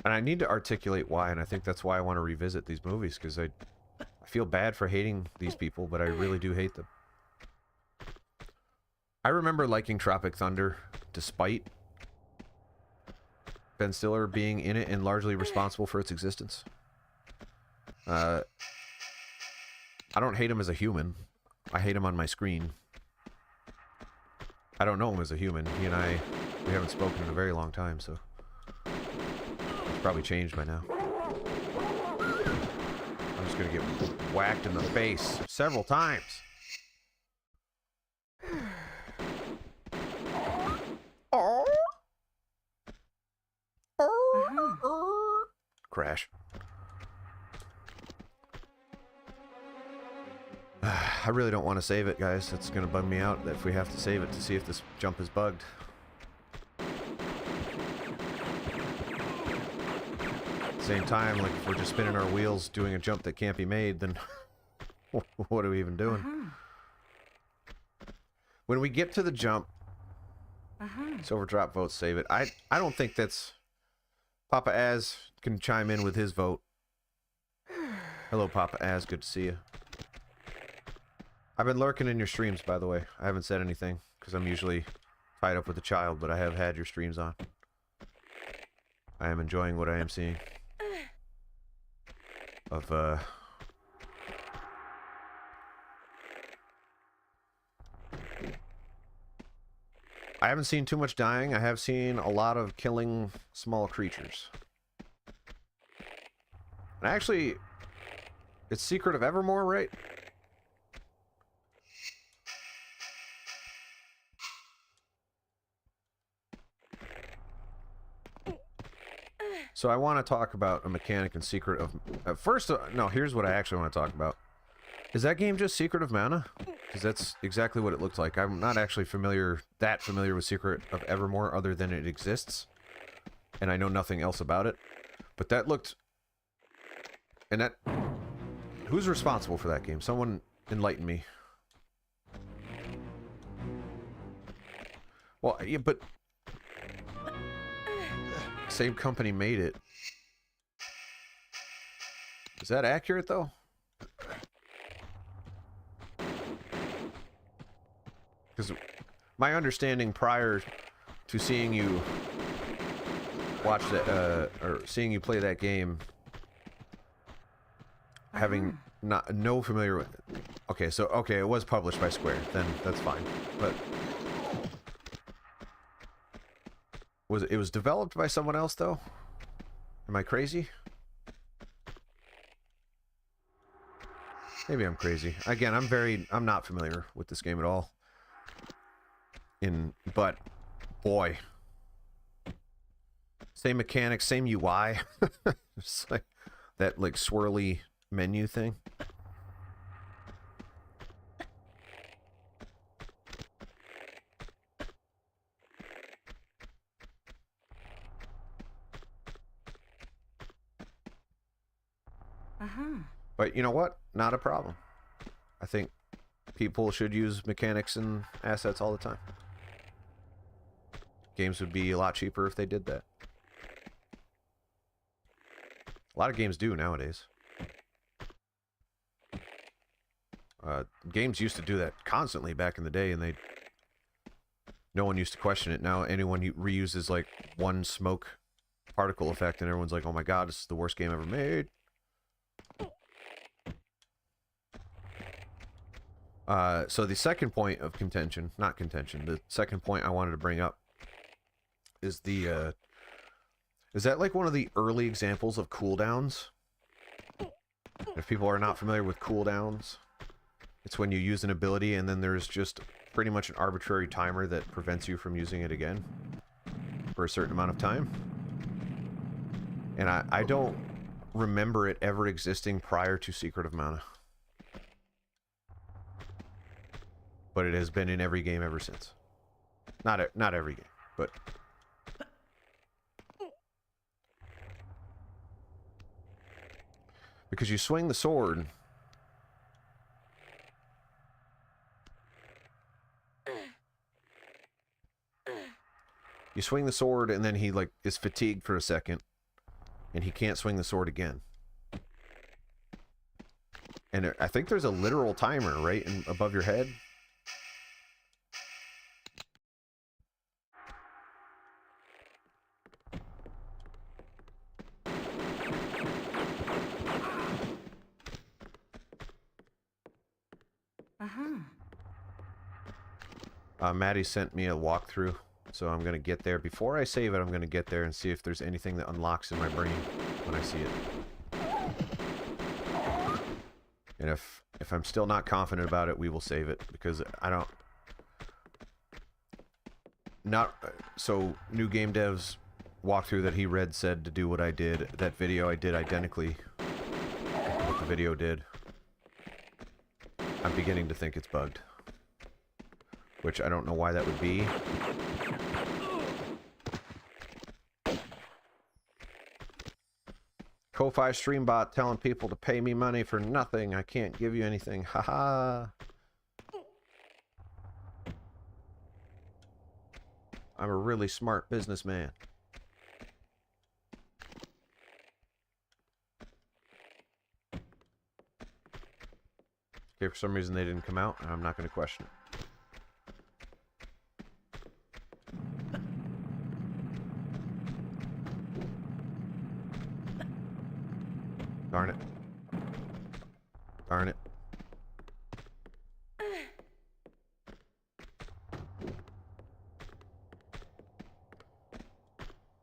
And I need to articulate why, and I think that's why I want to revisit these movies, because I feel bad for hating these people, but I really do hate them. I remember liking Tropic Thunder, despite Ben Stiller being in it and largely responsible for its existence. I don't hate him as a human. I hate him on my screen. I don't know him as a human. He and I, we haven't spoken in a very long time, so it's probably changed by now. I'm just gonna get whacked in the face several times. Crash. I really don't want to save it, guys. It's going to bug me out if we have to save it to see if this jump is bugged. At the same time, like, if we're just spinning our wheels doing a jump that can't be made, then what are we even doing? When we get to the jump, Silver Drop votes save it. I don't think that's... Papa Az can chime in with his vote. Hello, Papa Az. Good to see you. I've been lurking in your streams, by the way. I haven't said anything, because I'm usually tied up with a child, but I have had your streams on. I am enjoying what I am seeing. Of, I haven't seen too much dying. I have seen a lot of killing small creatures. And actually, it's Secret of Evermore, right? So I want to talk about a mechanic and Secret of... first, no, here's what I actually want to talk about. Is that game just Secret of Mana? Because that's exactly what it looked like. I'm not actually that familiar with Secret of Evermore other than it exists. And I know nothing else about it. But that looked... And that... Who's responsible for that game? Someone enlighten me. Well, yeah, but... Same company made it. Is that accurate, though? Because my understanding prior to seeing you watch that, or seeing you play that game, having no familiar with... Okay, so, okay, it was published by Square, then that's fine. But... It was developed by someone else, though? Am I crazy? Maybe I'm crazy. Again, I'm not familiar with this game at all. But, boy. Same mechanics, same UI. It's like that, like, swirly menu thing. But you know what? Not a problem. I think people should use mechanics and assets all the time. Games would be a lot cheaper if they did that. A lot of games do nowadays. Games used to do that constantly back in the day, and no one used to question it. Now anyone reuses like one smoke particle effect, and everyone's like, "Oh my god, this is the worst game ever made." So the second point of contention, not contention, the second point I wanted to bring up is is that like one of the early examples of cooldowns? If people are not familiar with cooldowns, it's when you use an ability and then there's just pretty much an arbitrary timer that prevents you from using it again for a certain amount of time. And I don't remember it ever existing prior to Secret of Mana. But it has been in every game ever since. Not every game, but... Because you swing the sword... You swing the sword and then he, like, is fatigued for a second. And he can't swing the sword again. And I think there's a literal timer, right, above your head. Maddie sent me a walkthrough, so I'm gonna get there. Before I save it, I'm gonna get there and see if there's anything that unlocks in my brain when I see it. And if I'm still not confident about it, we will save it, because I don't... So, New Game Dev's walkthrough that he read said to do what I did. That video I did identically what the video did. I'm beginning to think it's bugged. Which I don't know why that would be. Ko-Fi Streambot telling people to pay me money for nothing. I can't give you anything. Haha. I'm a really smart businessman. Okay, for some reason they didn't come out, and I'm not going to question it. Darn it. Darn it.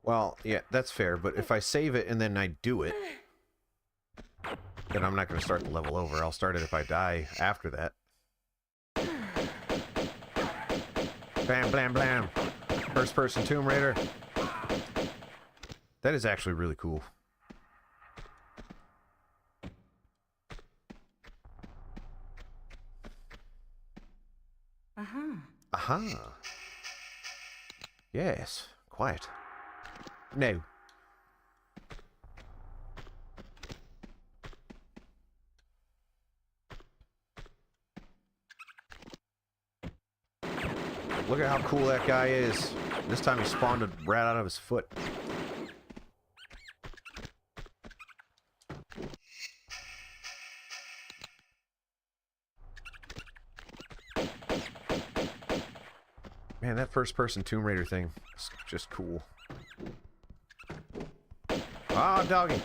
Well, yeah, that's fair, but if I save it and then I do it, then I'm not going to start the level over. I'll start it if I die after that. Bam, blam, blam. First person Tomb Raider. That is actually really cool. Aha. Yes. Quiet. No. Look at how cool that guy is. This time he spawned right out of his foot. Man, that first-person Tomb Raider thing is just cool. Ah, doggy.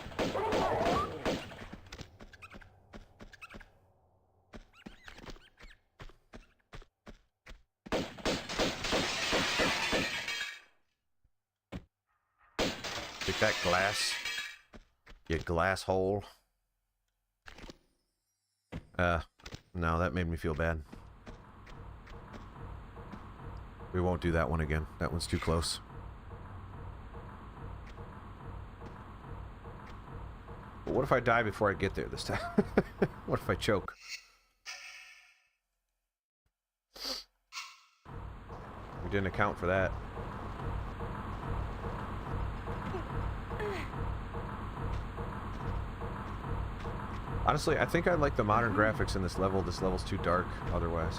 Take that glass. You glass hole. No, that made me feel bad. We won't do that one again. That one's too close. But what if I die before I get there this time? What if I choke? We didn't account for that. Honestly, I think I like the modern graphics in this level. This level's too dark otherwise.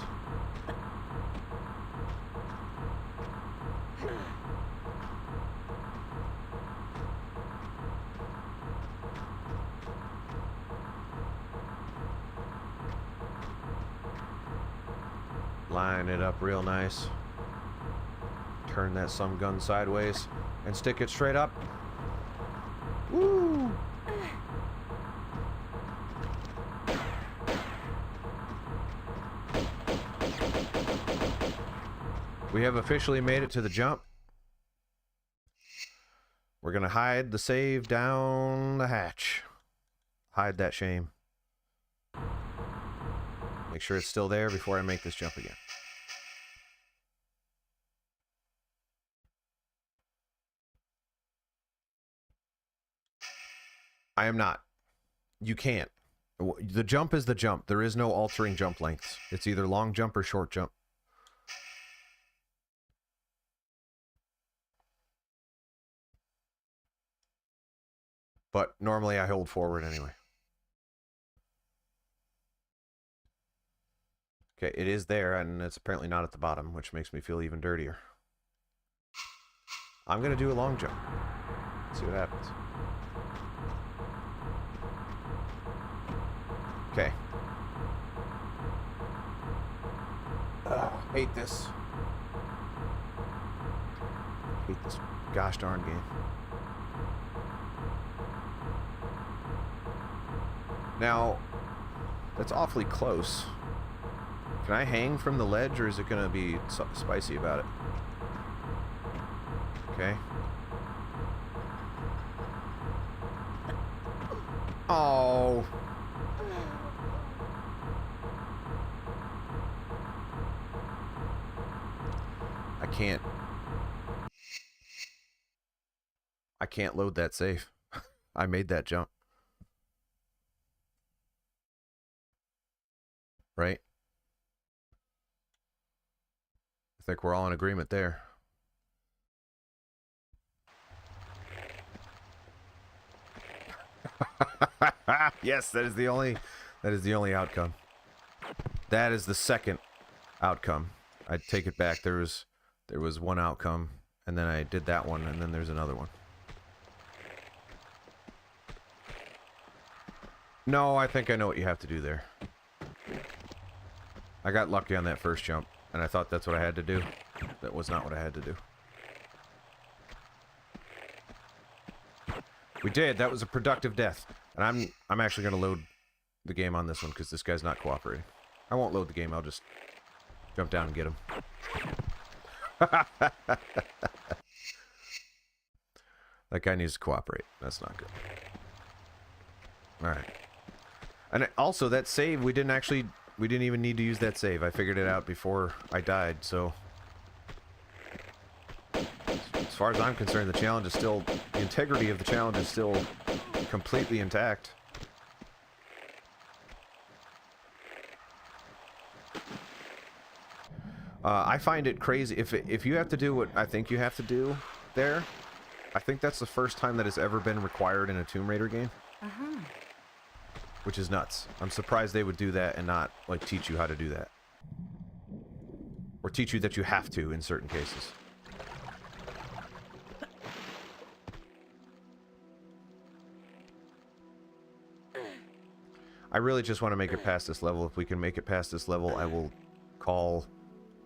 Line it up real nice. Turn that some gun sideways and stick it straight up. Woo! We have officially made it to the jump. We're gonna hide the save down the hatch. Hide that shame. Make sure it's still there before I make this jump again. I am not. You can't. The jump is the jump. There is no altering jump lengths. It's either long jump or short jump. But normally I hold forward anyway. Okay, it is there, and it's apparently not at the bottom, which makes me feel even dirtier. I'm gonna do a long jump. See what happens. Okay. Hate this. Hate this gosh darn game. Now, that's awfully close. Can I hang from the ledge, or is it going to be spicy about it? Okay. Oh. I can't load that save. I made that jump. Right? I think we're all in agreement there. Yes, that is the only outcome. That is the second outcome. I take it back. There was one outcome, and then I did that one, and then there's another one. No, I think I know what you have to do there. I got lucky on that first jump, and I thought that's what I had to do. That was not what I had to do. We did. That was a productive death. And I'm actually going to load the game on this one because this guy's not cooperating. I won't load the game. I'll just jump down and get him. That guy needs to cooperate. That's not good. All right. And also, that save, we didn't even need to use that save. I figured it out before I died, so... As far as I'm concerned, the challenge is still... The integrity of the challenge is still completely intact. I find it crazy. If you have to do what I think you have to do there, I think that's the first time that it's ever been required in a Tomb Raider game.
Uh-huh.
Which is nuts. I'm surprised they would do that and not, like, teach you how to do that. Or teach you that you have to in certain cases. I really just want to make it past this level. If we can make it past this level, I will call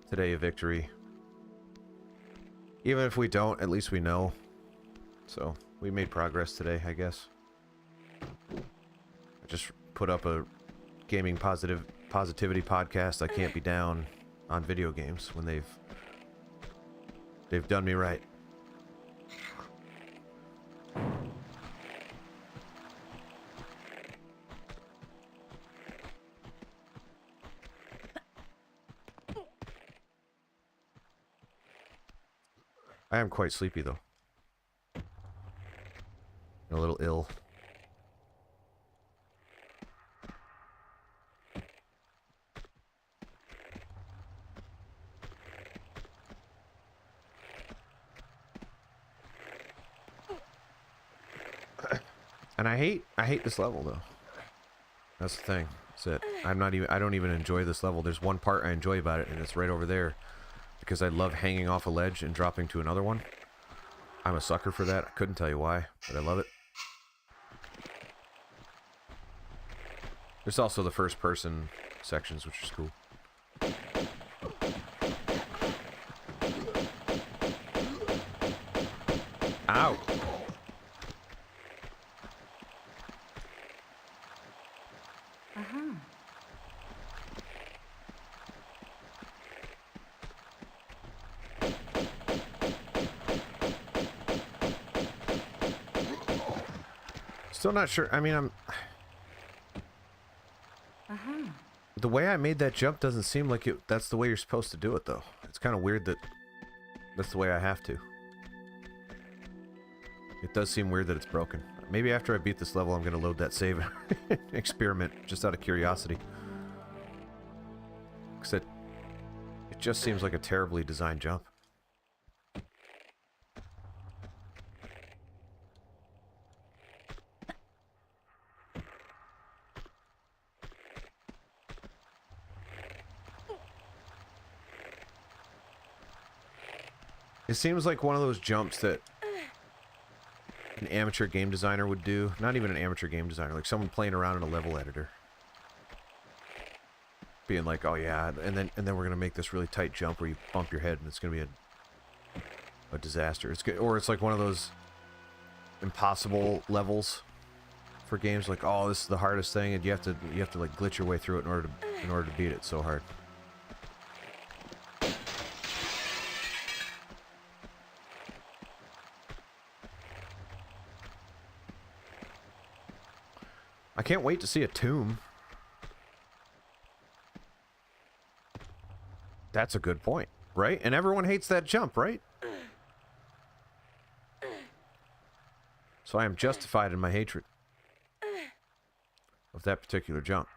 today a victory. Even if we don't, at least we know. So, we made progress today, I guess. I just put up a gaming positivity podcast. I can't be down on video games when they've done me right. I am quite sleepy though. A little ill. And I hate this level though. That's the thing. That's it. I don't even enjoy this level. There's one part I enjoy about it, and it's right over there. Because I love hanging off a ledge and dropping to another one. I'm a sucker for that. I couldn't tell you why, but I love it. There's also the first person sections, which is cool. Ow!
Uh-huh.
Still not sure. I mean,
Uh-huh.
the way I made that jump doesn't seem like that's the way you're supposed to do it, though. It's kind of weird that that's the way I have to. It does seem weird that it's broken. Maybe after I beat this level, I'm going to load that save experiment just out of curiosity. Because it just seems like a terribly designed jump. It seems like one of those jumps that an amateur game designer would do. Not even an amateur game designer, like someone playing around in a level editor. Being like, oh yeah, and then we're gonna make this really tight jump where you bump your head and it's gonna be a disaster. It's good, or it's like one of those impossible levels for games, like, oh, this is the hardest thing, and you have to like glitch your way through it in order to beat it so hard. I can't wait to see a tomb. That's a good point, right? And everyone hates that jump, right? So I am justified in my hatred of that particular jump.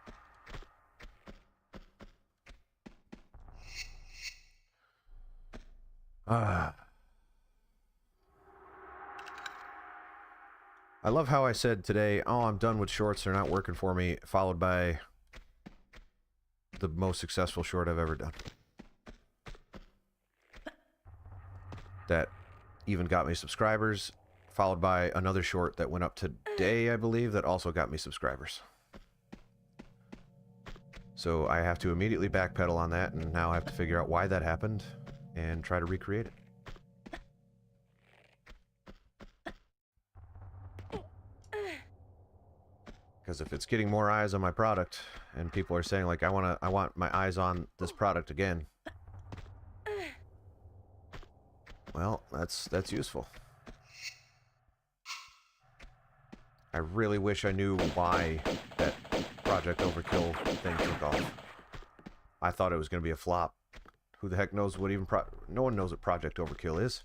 I love how I said today, oh, I'm done with shorts, they're not working for me, followed by the most successful short I've ever done. That even got me subscribers, followed by another short that went up today, I believe, that also got me subscribers. So I have to immediately backpedal on that, and now I have to figure out why that happened and try to recreate it. Because if it's getting more eyes on my product, and people are saying like, I want my eyes on this product again, well, that's useful. I really wish I knew why that Project Overkill thing took off. I thought it was going to be a flop. Who the heck knows what even no one knows what Project Overkill is.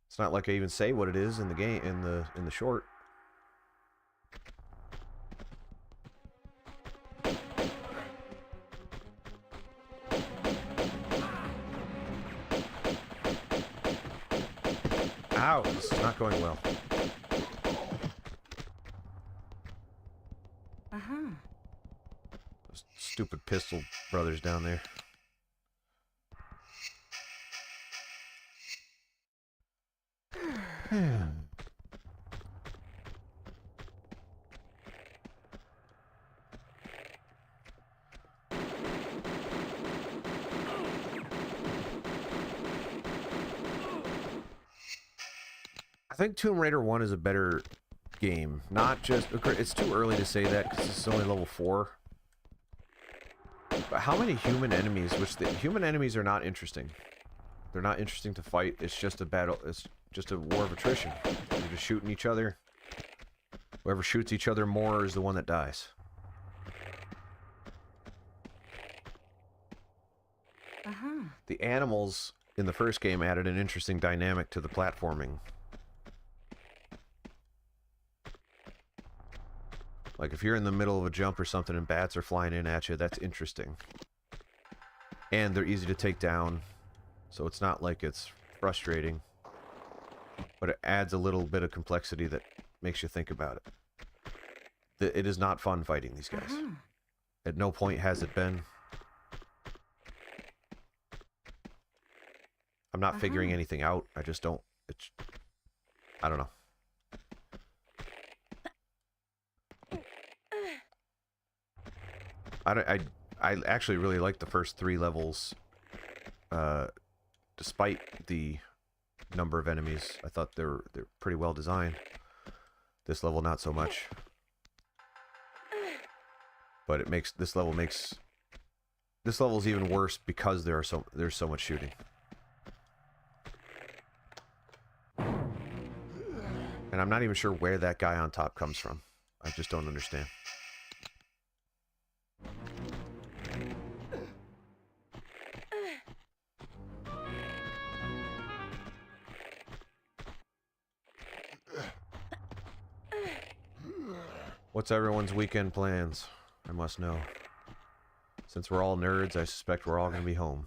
It's not like I even say what it is in the game in the short. Ow, this is not going well. Those stupid pistol brothers down there. I think Tomb Raider 1 is a better game. Not just... It's too early to say that because it's only level 4. But how many human enemies, which the human enemies are not interesting. They're not interesting to fight. It's just a battle. It's just a war of attrition. You're just shooting each other. Whoever shoots each other more is the one that dies. The animals in the first game added an interesting dynamic to the platforming. Like if you're in the middle of a jump or something and bats are flying in at you, that's interesting. And they're easy to take down, so it's not like it's frustrating. But it adds a little bit of complexity that makes you think about it. It is not fun fighting these guys. At no point has it been. I'm not figuring anything out. I just don't... I don't know. I actually really like the first 3 levels, despite the number of enemies. I thought they're pretty well designed. This level not so much, but it makes this level's even worse because there's so much shooting. And I'm not even sure where that guy on top comes from. I just don't understand. What's everyone's weekend plans? I must know. Since we're all nerds, I suspect we're all going to be home.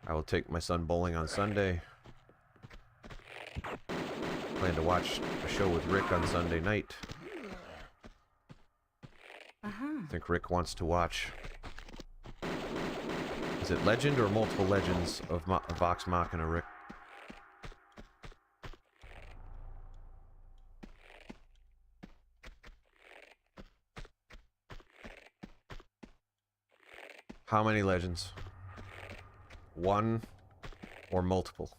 I will take my son bowling on Sunday. Plan to watch a show with Rick on Sunday night. I think Rick wants to watch... Is it Legend or multiple Legends of Vox Machina, Rick? How many legends? 1 or multiple?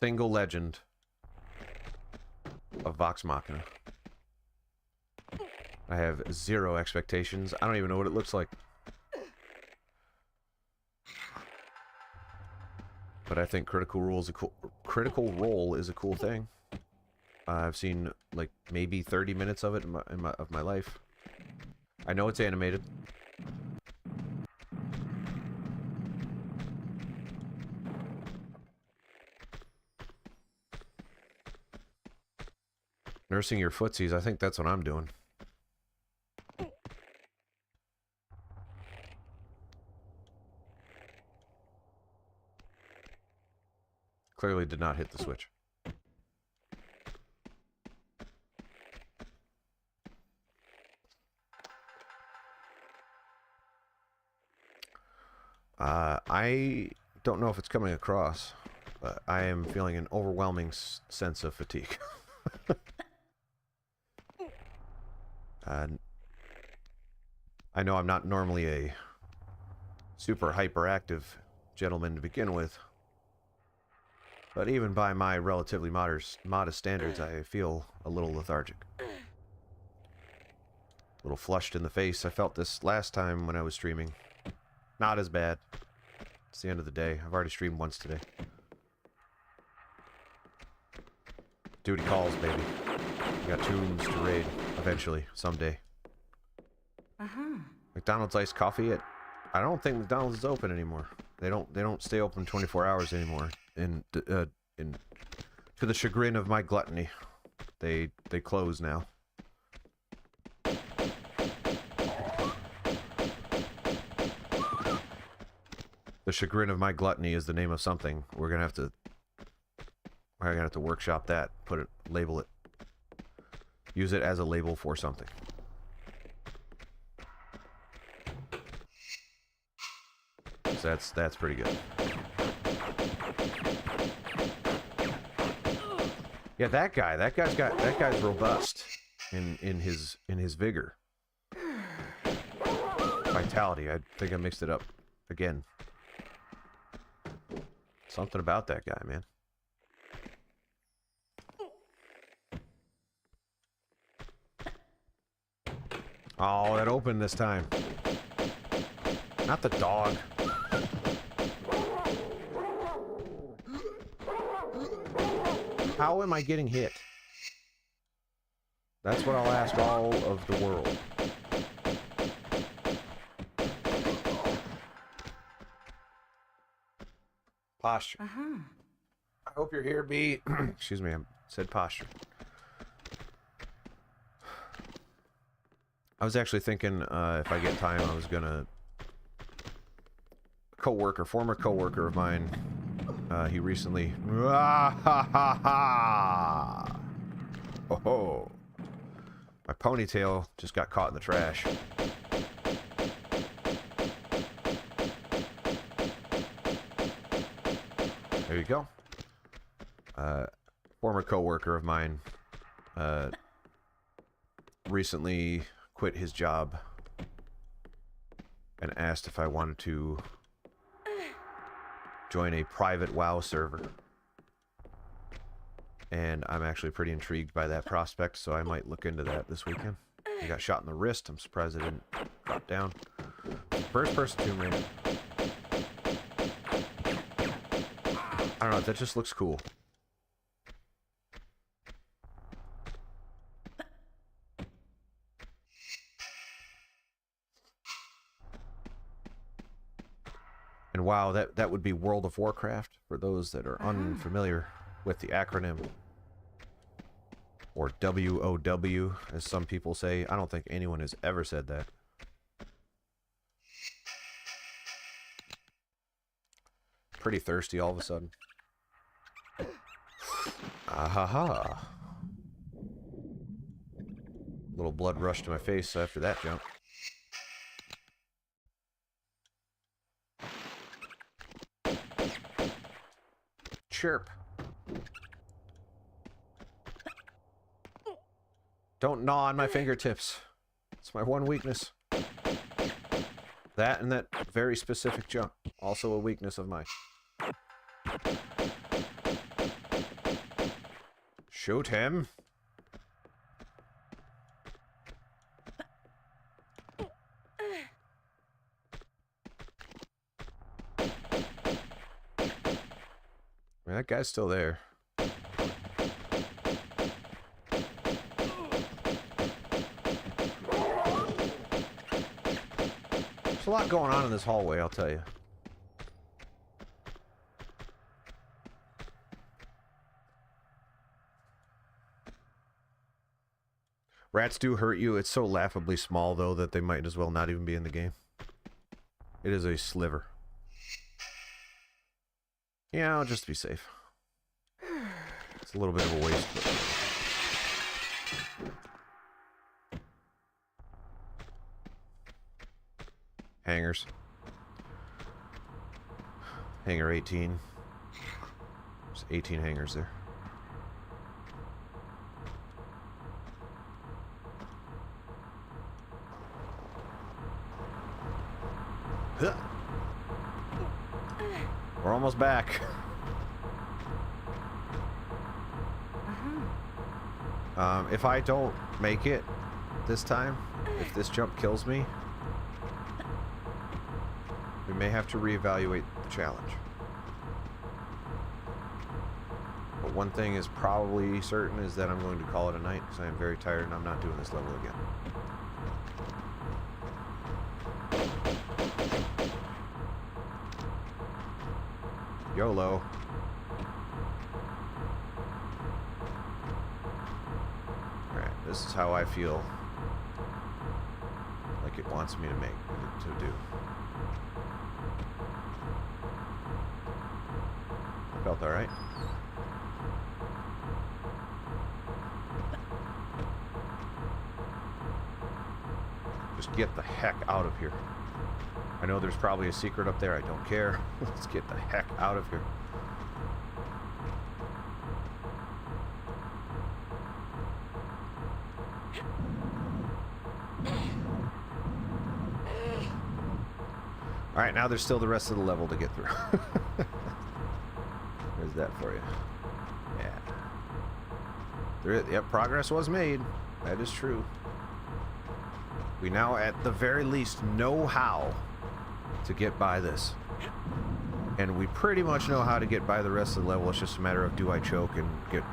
Single legend of Vox Machina. I have 0 expectations. I don't even know what it looks like. But I think critical role is a cool thing. I've seen like maybe 30 minutes of it of my life. I know it's animated. Nursing your footsies, I think that's what I'm doing. Clearly did not hit the switch. I don't know if it's coming across, but I am feeling an overwhelming sense of fatigue. I know I'm not normally a super hyperactive gentleman to begin with, but even by my relatively modest standards, I feel a little lethargic. A little flushed in the face. I felt this last time when I was streaming. Not as bad. It's the end of the day. I've already streamed once today. Duty calls, baby. We got tombs to raid eventually, someday. McDonald's iced coffee at... I don't think McDonald's is open anymore. They don't stay open 24 hours anymore. To the chagrin of my gluttony, they close now. The chagrin of my gluttony is the name of something. We're gonna have to workshop that. Label it. Use it as a label for something. So that's pretty good. Yeah, that guy's robust in his vigor. Vitality. I think I mixed it up again. Something about that guy, man. Oh, that opened this time. Not the dog. How am I getting hit? That's what I'll ask all of the world. Posture. I hope you're here, B. Excuse me, I said posture. I was actually thinking if I get time, I was gonna... former coworker of mine, he recently... Oh, my ponytail just got caught in the trash. There you go. Former coworker of mine recently quit his job and asked if I wanted to join a private WoW server. And I'm actually pretty intrigued by that prospect, so I might look into that this weekend. He got shot in the wrist. I'm surprised I didn't drop down. First person Tomb Raider. I don't know, that just looks cool. And wow, that would be World of Warcraft, for those that are unfamiliar with the acronym. Or WOW, as some people say. I don't think anyone has ever said that. Pretty thirsty all of a sudden. Ahaha. Little blood rushed to my face after that jump. Chirp. Don't gnaw on my fingertips. It's my one weakness. That and that very specific jump. Also a weakness of mine. Shoot him. guy's still there. There's a lot going on in this hallway, I'll tell you. Rats do hurt you. It's so laughably small, though, that they might as well not even be in the game. It is a sliver. Yeah, I'll just be safe. It's a little bit of a waste. But... Hangers. Hanger 18. There's 18 hangers there. Huh. We're almost back. If I don't make it this time, if this jump kills me, we may have to reevaluate the challenge. But one thing is probably certain is that I'm going to call it a night because I am very tired and I'm not doing this level again. YOLO. Alright, this is how I feel like it wants me to do. I felt alright. Just get the heck out of here. I know there's probably a secret up there. I don't care. Let's get the heck out of here. Alright, now there's still the rest of the level to get through. There's that for you. Yeah. Yep, progress was made. That is true. We now, at the very least, know how to get by this. And we pretty much know how to get by the rest of the level. It's just a matter of do I choke and get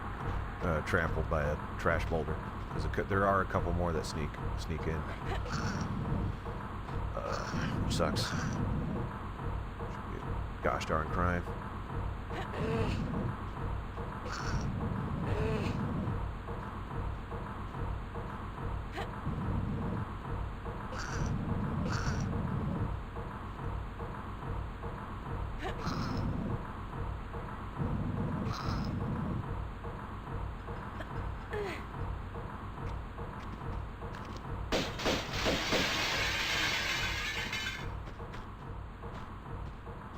trampled by a trash boulder. Because there are a couple more that sneak in. Which sucks. Should be a gosh darn crime.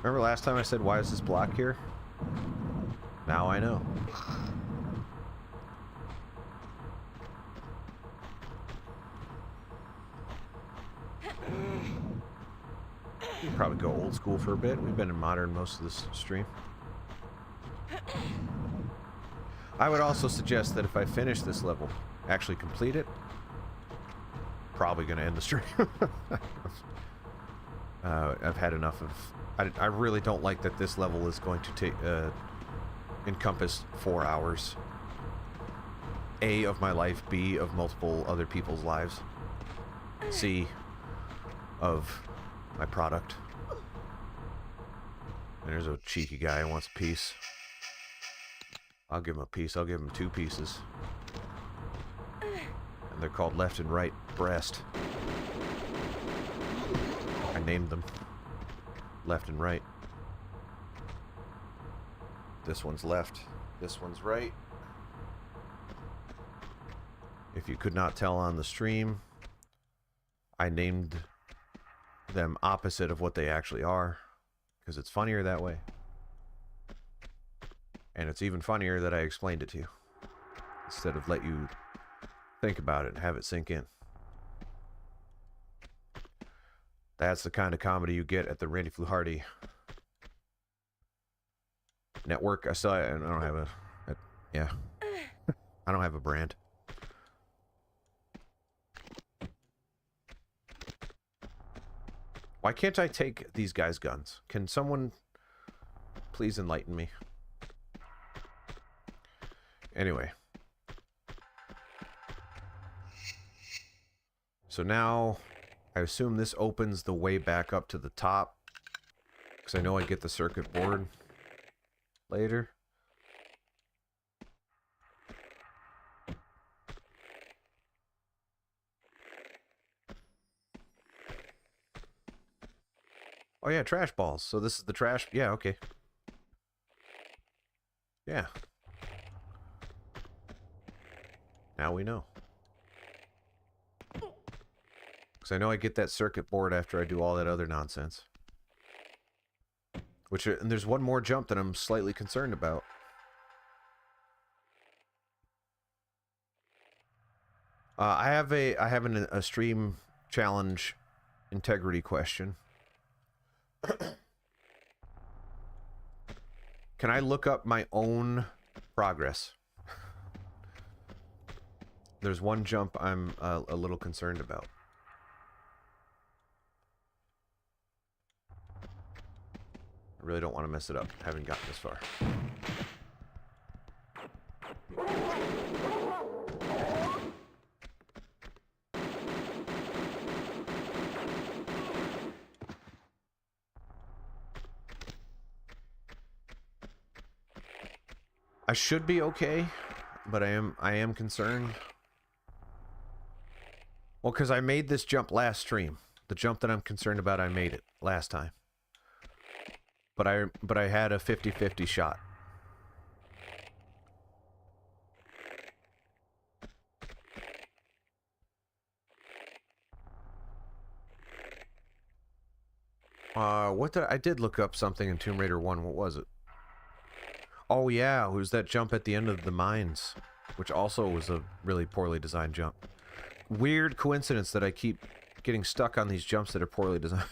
Remember last time I said, why is this block here? Now I know. We can probably go old school for a bit. We've been in modern most of this stream. I would also suggest that if I finish this level, actually complete it, probably going to end the stream. I've had enough of... I really don't like that this level is going to take encompass 4 hours. A, of my life. B, of multiple other people's lives. C, of my product. And there's a cheeky guy who wants a piece. I'll give him a piece. I'll give him 2 pieces. And they're called left and right breast. I named them. Left and right. This one's left. This one's right. If you could not tell on the stream, I named them opposite of what they actually are, because it's funnier that way. And it's even funnier that I explained it to you, instead of let you think about it and have it sink in. That's the kind of comedy you get at the Randy Fluharty network. I don't have yeah. I don't have a brand. Why can't I take these guys' guns? Can someone please enlighten me? Anyway. So now, I assume this opens the way back up to the top. Because I know I get the circuit board later. Oh yeah, trash balls. So this is the trash... Yeah, okay. Yeah. Now we know. Because I know I get that circuit board after I do all that other nonsense. Which, and there's one more jump that I'm slightly concerned about. I have a stream challenge integrity question. Can I look up my own progress? There's one jump I'm a little concerned about. I really don't want to mess it up, having gotten this far. I should be okay, but I am concerned. Well, because I made this jump last stream. The jump that I'm concerned about, I made it last time. But I had a 50-50 shot. I did look up something in Tomb Raider 1. What was it? Oh yeah, it was that jump at the end of the mines, which also was a really poorly designed jump. Weird coincidence that I keep getting stuck on these jumps that are poorly designed.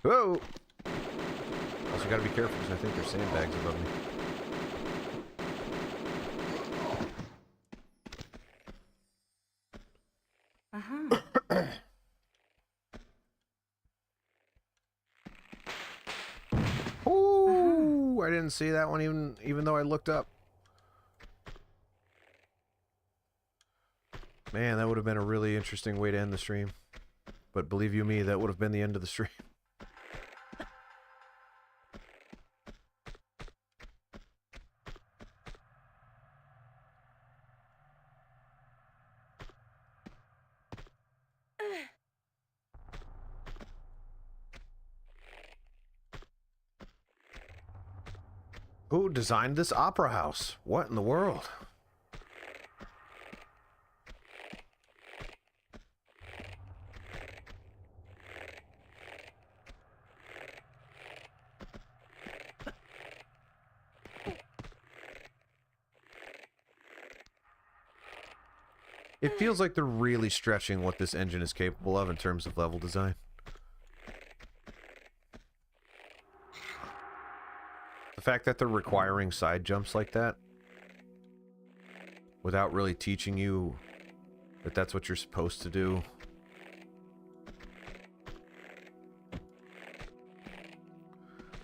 Whoa! Also gotta be careful because I think there's sandbags above me.
Uh-huh.
Ooh, I didn't see that one even though I looked up. Man, that would have been a really interesting way to end the stream. But believe you me, that would have been the end of the stream. Who designed this opera house? What in the world? It feels like they're really stretching what this engine is capable of in terms of level design. The fact that they're requiring side jumps like that without really teaching you that that's what you're supposed to do.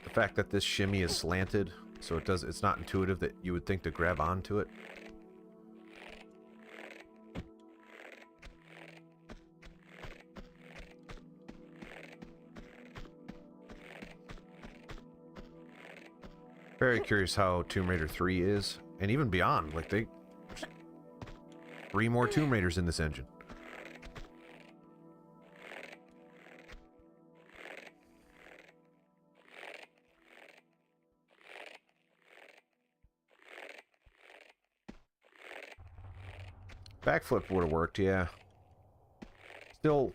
The fact that this shimmy is slanted, so it's not intuitive that you would think to grab onto it. Very curious how Tomb Raider 3 is, and even beyond. Like, there's 3 more Tomb Raiders in this engine. Backflip would have worked, yeah. Still,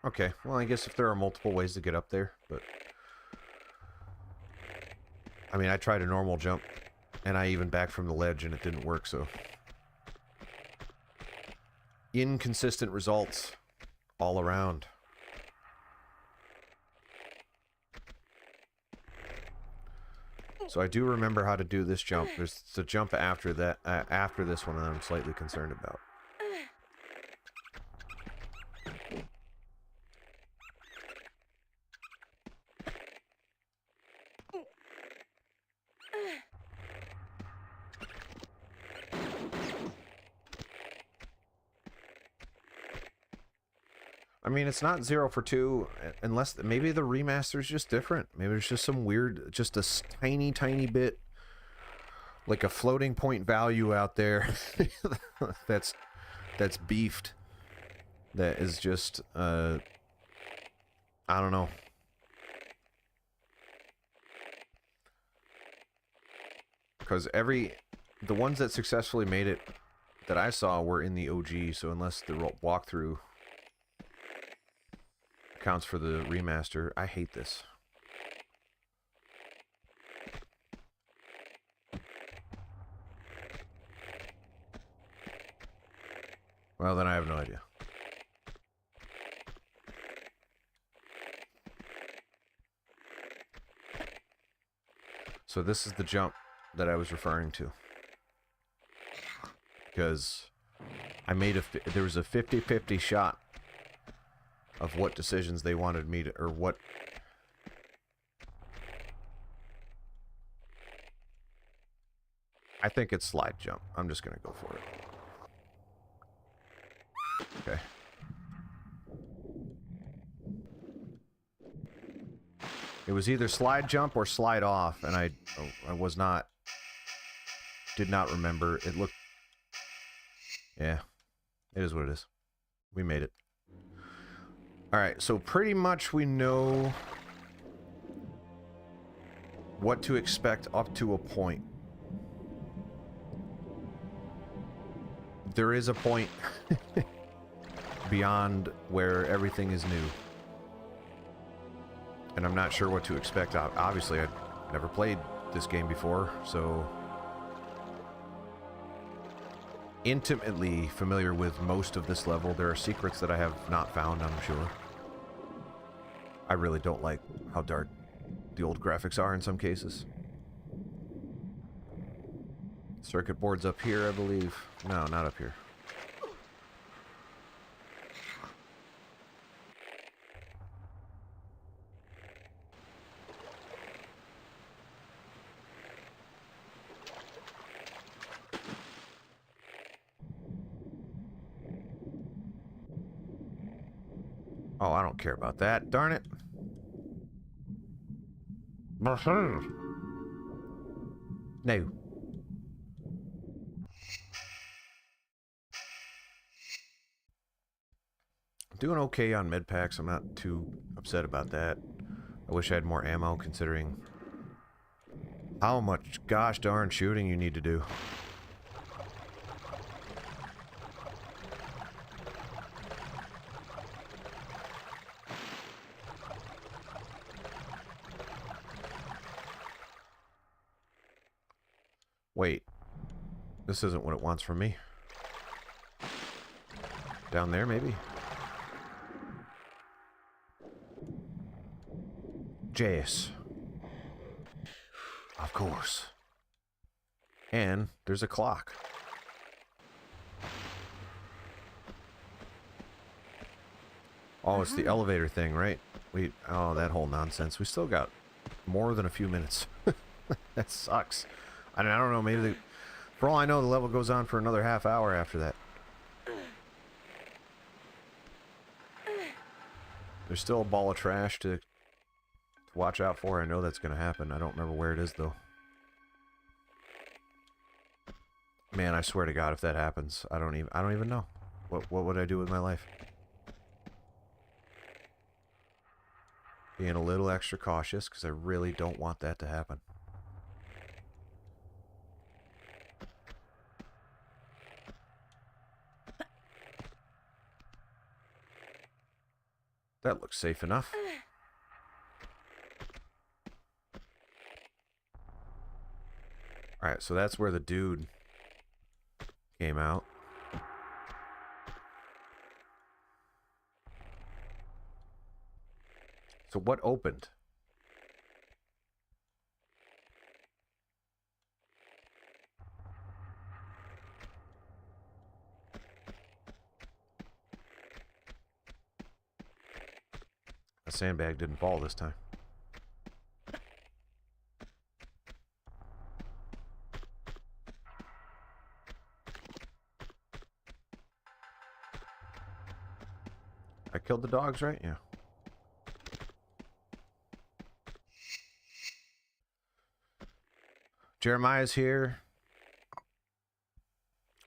okay. Well, I guess if there are multiple ways to get up there, but... I mean, I tried a normal jump, and I even backed from the ledge, and it didn't work, so... Inconsistent results all around. So I do remember how to do this jump. There's the jump after that, after this one that I'm slightly concerned about. I mean, it's not 0 for 2, unless maybe the remaster is just different. Maybe there's just some weird, just a tiny, tiny bit, like a floating point value out there that's beefed. That is just, I don't know. Because the ones that successfully made it that I saw were in the OG, so unless the walkthrough counts for the remaster, I hate this. Well, then I have no idea. So this is the jump that I was referring to. Because there was a 50-50 shot of what decisions they wanted me to, or what... I think it's slide jump. I'm just going to go for it. Okay. It was either slide jump or slide off, and I did not remember. It looked... Yeah. It is what it is. We made it. Alright, so pretty much we know what to expect up to a point. There is a point beyond where everything is new. And I'm not sure what to expect. Obviously, I've never played this game before, so... intimately familiar with most of this level. There are secrets that I have not found, I'm sure. I really don't like how dark the old graphics are in some cases. Circuit board's up here, I believe. No, not up here. Oh, I don't care about that. Darn it. No. I'm doing okay on med packs. I'm not too upset about that. I wish I had more ammo, considering how much gosh darn shooting you need to do. Wait. This isn't what it wants from me. Down there, maybe? Jace. Of course. And there's a clock. Oh, it's the elevator thing, right? Oh, that whole nonsense. We still got more than a few minutes. That sucks. I don't know, maybe for all I know, the level goes on for another half hour after that. There's still a ball of trash to watch out for. I know that's going to happen. I don't remember where it is, though. Man, I swear to God, if that happens, I don't even know. What would I do with my life? Being a little extra cautious, because I really don't want that to happen. That looks safe enough. Alright, so that's where the dude came out. So what opened? A sandbag didn't fall this time. I killed the dogs, right? Yeah. Jeremiah's here.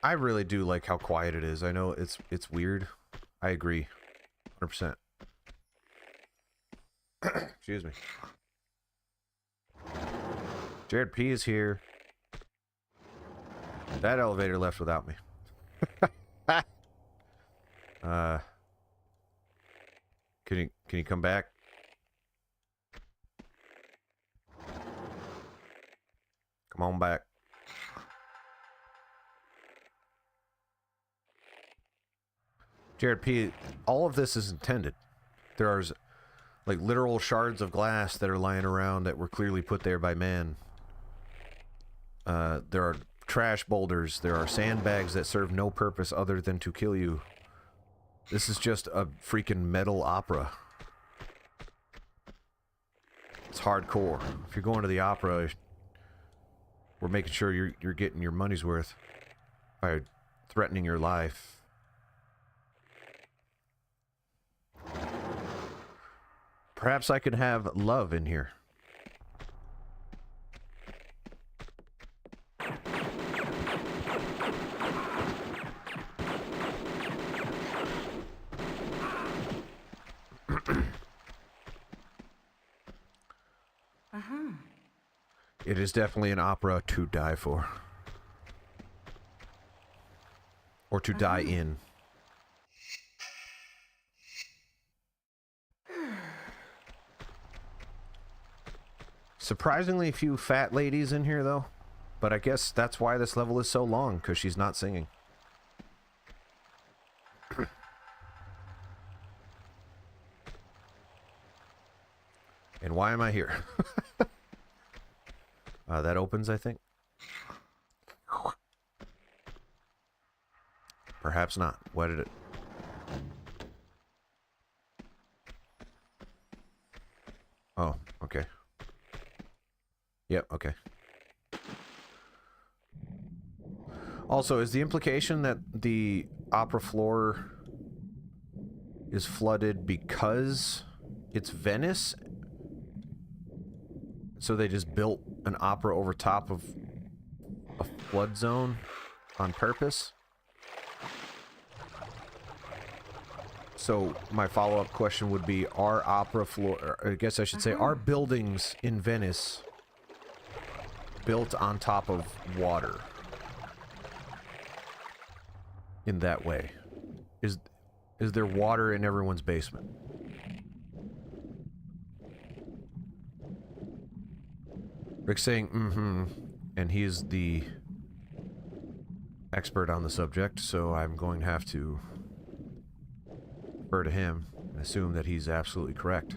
I really do like how quiet it is. I know it's weird. I agree. 100%. Excuse me. Jared P is here. That elevator left without me. Can you come back? Come on back. Jared P, all of this is intended. There are like literal shards of glass that are lying around that were clearly put there by man. There are trash boulders. There are sandbags that serve no purpose other than to kill you. This is just a freaking metal opera. It's hardcore. If you're going to the opera, we're making sure you're getting your money's worth by threatening your life. Perhaps I could have love in here. It is definitely an opera to die for. Or to die in. Surprisingly few fat ladies in here, though. But I guess that's why this level is so long, because she's not singing. And why am I here? That opens, I think. Perhaps not. What did it... Oh, okay. Yep, okay. Also, is the implication that the opera floor is flooded because it's Venice? So they just built an opera over top of a flood zone on purpose? So my follow-up question would be, are opera floor... or I guess I should say, are buildings in Venice built on top of water in that way? Is there water in everyone's basement? Rick's saying, and he's the expert on the subject, so I'm going to have to refer to him and assume that he's absolutely correct.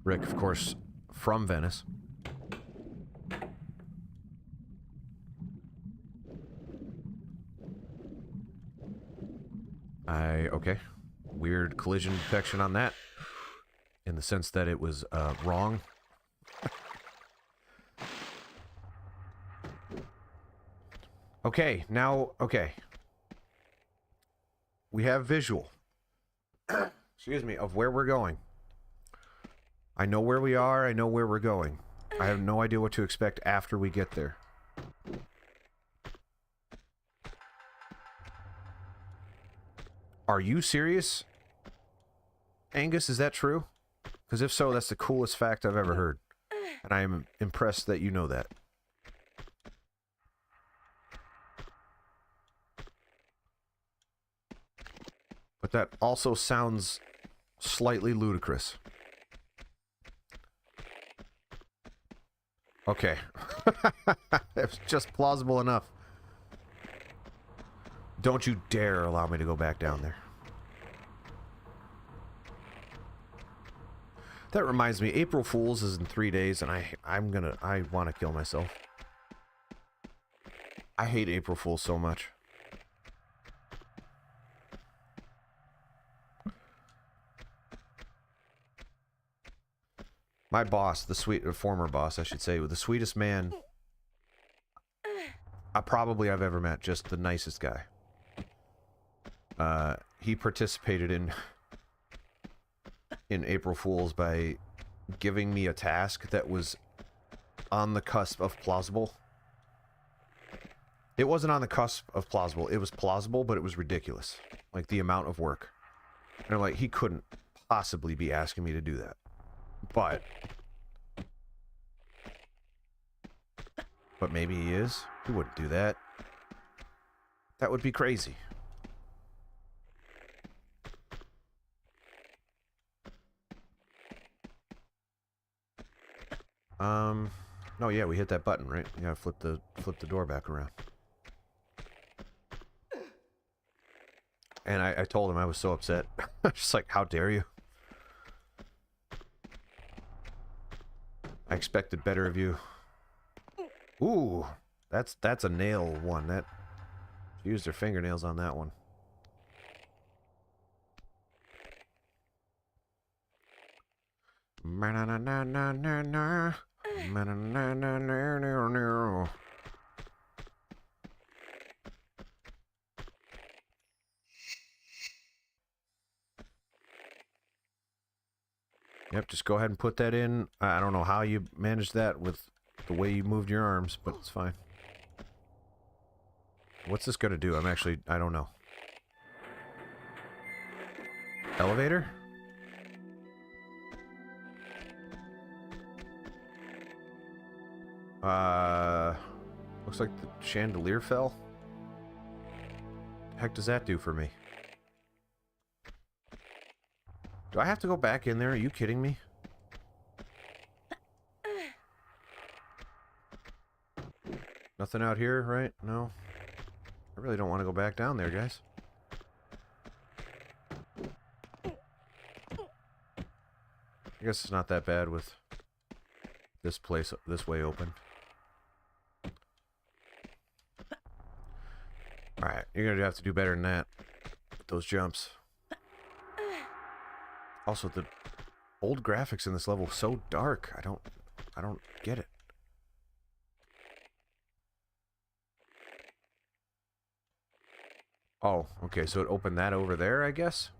Rick, of course, from Venice. Okay. Weird collision detection on that. In the sense that it was, wrong. Okay, now, okay. We have visual. Excuse me, of where we're going. I know where we are, I know where we're going. I have no idea what to expect after we get there. Are you serious? Angus, is that true? Because if so, that's the coolest fact I've ever heard. And I am impressed that you know that. But that also sounds slightly ludicrous. Okay. It's just plausible enough. Don't you dare allow me to go back down there. That reminds me, April Fool's is in 3 days, and I want to kill myself. I hate April Fool's so much. My boss, former boss, I should say, the sweetest man I've ever met, just the nicest guy. he participated in April Fool's by giving me a task that was on the cusp of plausible. It wasn't on the cusp of plausible. It was plausible, but it was ridiculous. Like, the amount of work. And like, he couldn't possibly be asking me to do that. But maybe he is. He wouldn't do that. That would be crazy. No, yeah, we hit that button, right? We gotta flip the door back around. And I told him I was so upset. Just like, how dare you? I expected better of you. Ooh, that's a nail one. That used their fingernails on that one. Yep, just go ahead and put that in. I don't know how you managed that with the way you moved your arms, but it's fine. What's this gonna do? I don't know. Elevator? Looks like the chandelier fell. The heck does that do for me? Do I have to go back in there? Are you kidding me? Nothing out here, right? No. I really don't want to go back down there, guys. I guess it's not that bad with this place this way open. Alright, you're gonna have to do better than that with those jumps. Also, the old graphics in this level are so dark. I don't get it. Oh, okay, so it opened that over there, I guess?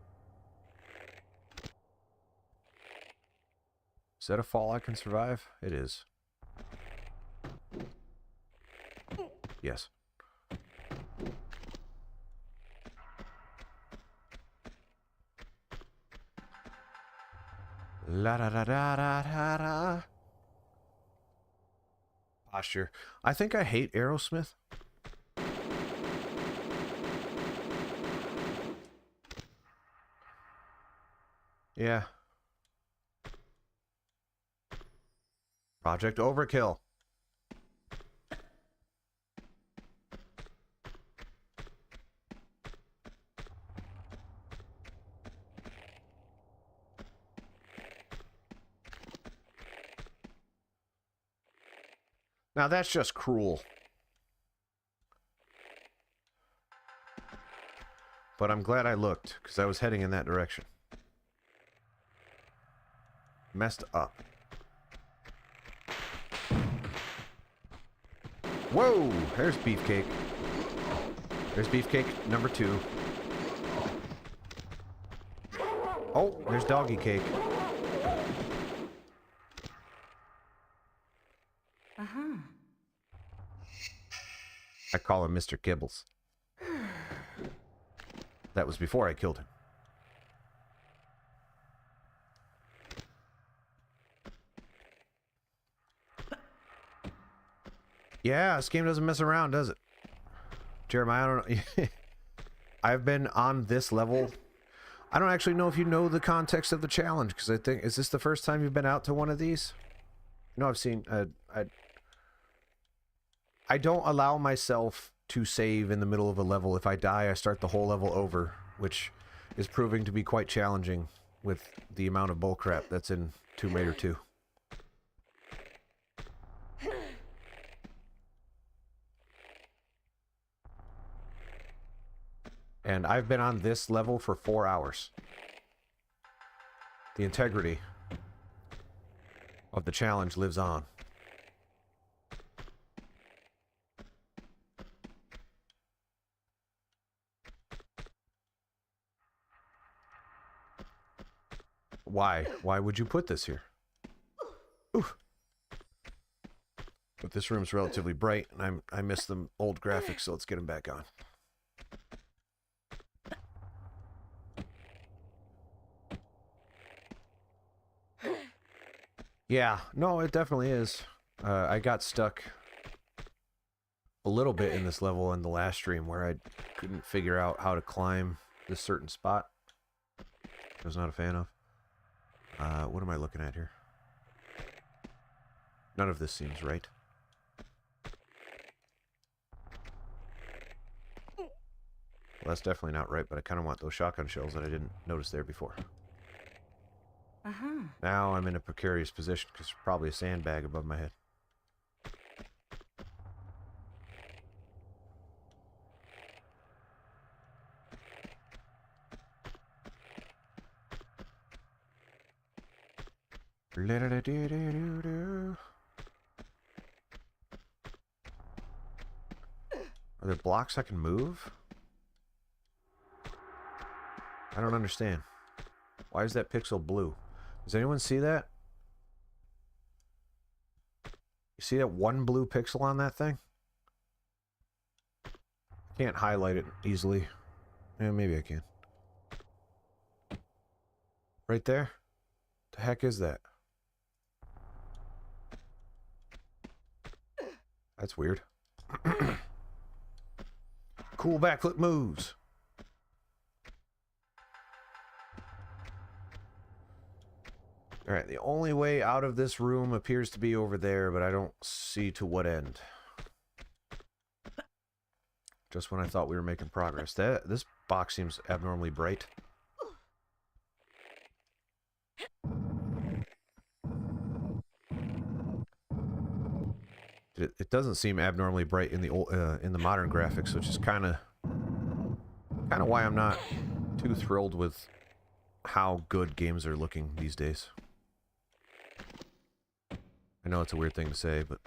Is that a fall I can survive? It is. Yes. La da da da da da da. Posture. I think I hate Aerosmith. Yeah. Project Overkill. Now that's just cruel. But I'm glad I looked, because I was heading in that direction. Messed up. Whoa! There's Beefcake. There's Beefcake number 2. Oh, there's Doggy Cake.
Uh-huh.
I call him Mr. Kibbles. That was before I killed him. Yeah, this game doesn't mess around, does it? Jeremiah, I don't know. I've been on this level. I don't actually know if you know the context of the challenge, because I think, is this the first time you've been out to one of these? No, I've seen, I don't allow myself to save in the middle of a level. If I die, I start the whole level over, which is proving to be quite challenging with the amount of bullcrap that's in Tomb Raider 2. And I've been on this level for 4 hours. The integrity of the challenge lives on. Why? Why would you put this here? Ooh. But this room's relatively bright, and I miss the old graphics, so let's get them back on. Yeah, no, it definitely is. I got stuck a little bit in this level in the last stream where I couldn't figure out how to climb this certain spot. I was not a fan of. What am I looking at here? None of this seems right. Well, that's definitely not right, but I kind of want those shotgun shells that I didn't notice there before.
Uh-huh.
Now I'm in a precarious position because there's probably a sandbag above my head. Are there blocks I can move? I don't understand. Why is that pixel blue? Does anyone see that? You see that one blue pixel on that thing? Can't highlight it easily. Yeah, maybe I can. Right there? The heck is that? That's weird. Cool backflip moves. Alright, the only way out of this room appears to be over there, but I don't see to what end. Just when I thought we were making progress. This box seems abnormally bright. It doesn't seem abnormally bright in the old, in the modern graphics, which is kind of why I'm not too thrilled with how good games are looking these days. I know it's a weird thing to say, but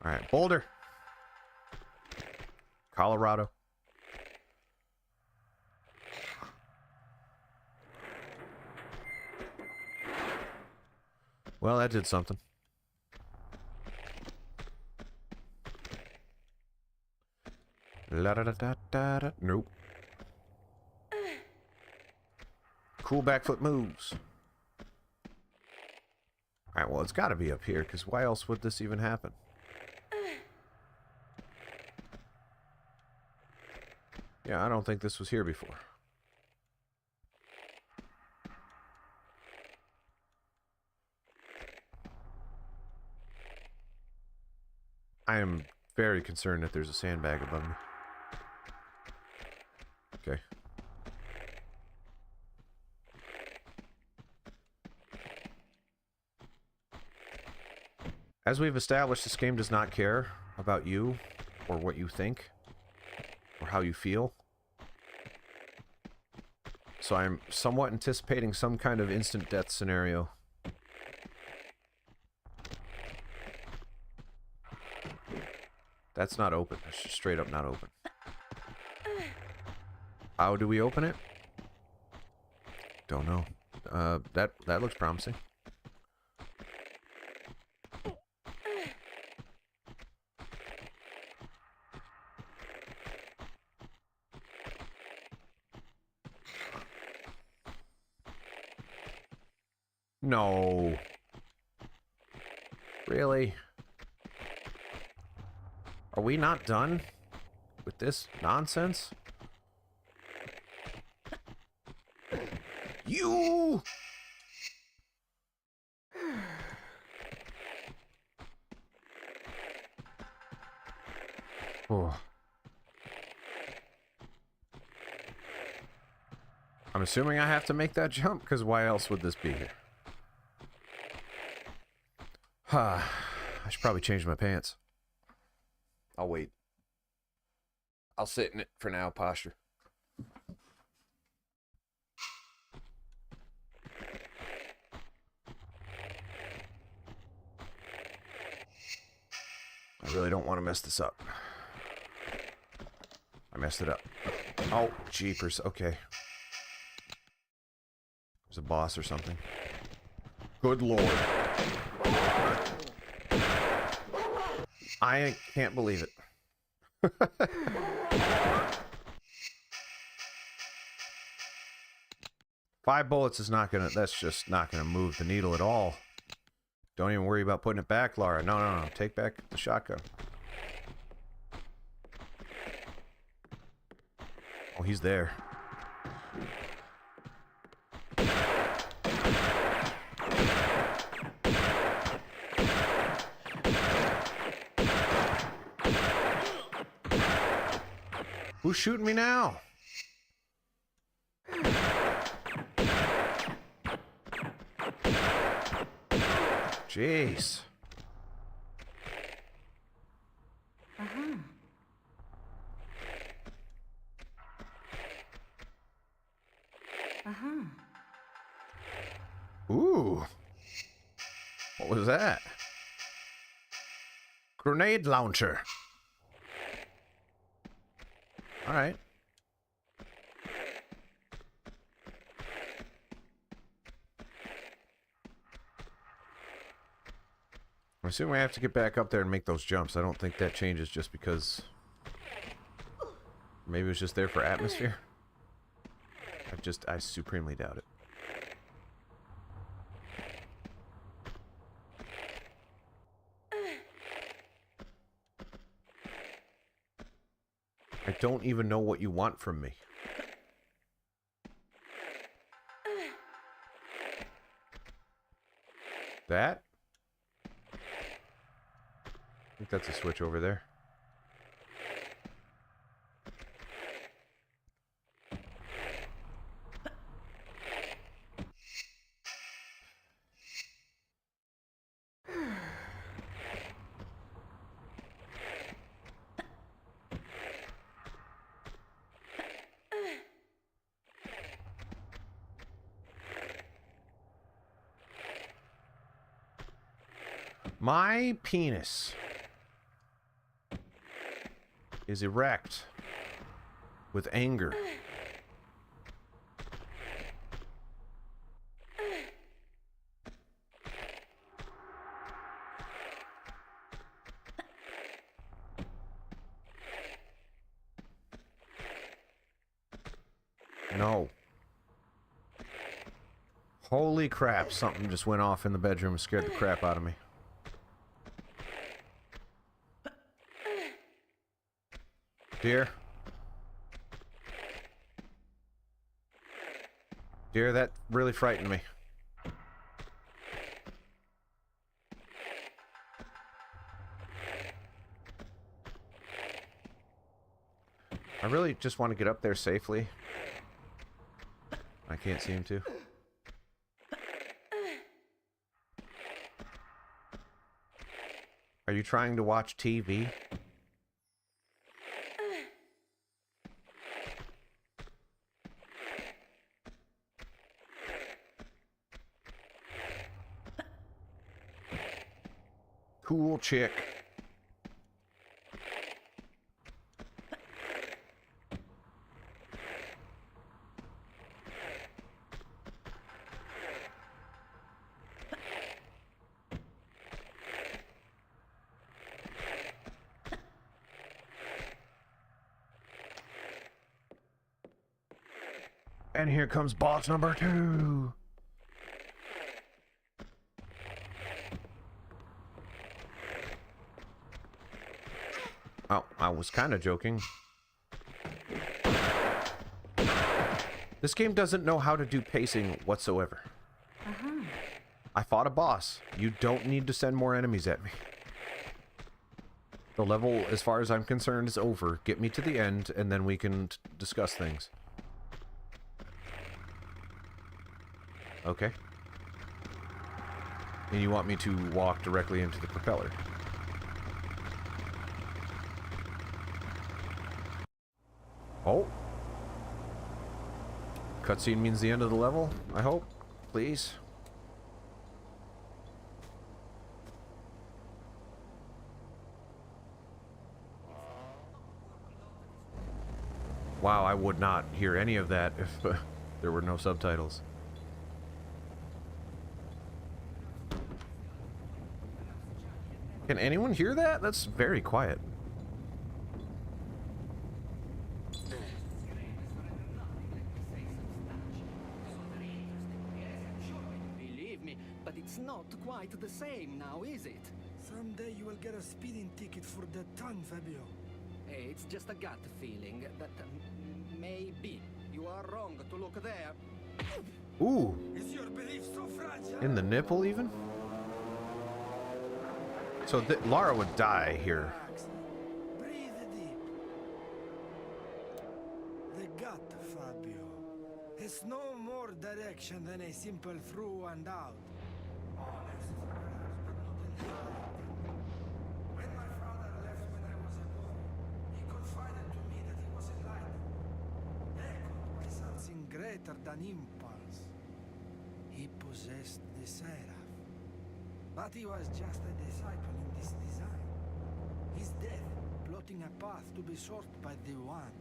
all right, Boulder, Colorado. Well, that did something. La da da da da da. Nope. Cool backflip moves. Alright, well, it's got to be up here, because why else would this even happen? Yeah, I don't think this was here before. I am very concerned that there's a sandbag above me. Okay. As we've established, this game does not care about you, or what you think, or how you feel. So I'm somewhat anticipating some kind of instant death scenario. That's not open. It's just straight up not open. How do we open it? Don't know. That looks promising. No. Really? Are we not done with this nonsense? You! Oh. I'm assuming I have to make that jump, because why else would this be here? I should probably change my pants. I'll wait. I'll sit in it for now, posture. I really don't want to mess this up. I messed it up. Oh, jeepers. Okay. There's a boss or something. Good lord. I can't believe it. 5 bullets is not gonna, that's just not gonna move the needle at all. Don't even worry about putting it back, Lara. No, no, no. Take back the shotgun. Oh, he's there. Who's shooting me now? Jeez.
Uh-huh. Uh-huh.
Ooh. What was that? Grenade launcher. All right. I assume I have to get back up there and make those jumps. I don't think that changes just because... Maybe it was just there for atmosphere. I supremely doubt it. I don't even know what you want from me. That? I think that's a switch over there. My penis is erect with anger. No. Holy crap, something just went off in the bedroom and scared the crap out of me. Dear? Dear, that really frightened me. I really just want to get up there safely. I can't seem to. Are you trying to watch TV? Cool chick. And here comes boss number 2. Oh, I was kind of joking. This game doesn't know how to do pacing whatsoever.
Uh-huh.
I fought a boss. You don't need to send more enemies at me. The level, as far as I'm concerned, is over. Get me to the end, and then we can discuss things. Okay. And you want me to walk directly into the propeller? Oh. Cutscene means the end of the level, I hope. Please. Wow, I would not hear any of that if there were no subtitles. Can anyone hear that? That's very quiet.
Believe me, but it's not quite the same now, is it?
Someday you will get a speeding ticket for that tongue, Fabio.
Hey, it's just a gut feeling that maybe you are wrong to look there.
Ooh,
Is your belief so fragile?
in the nipple even? So Lara would die here.
Relax. Breathe deep. The gut, Fabio. Has no more direction than a simple through and out. Honest, perhaps, but not entirely. When my father left when I was a boy, he confided to me that he was enlightened, echoed by something greater than impulse. He possessed the Seraph. But he was just a disciple in this design. His death, plotting a path to be sought by the One,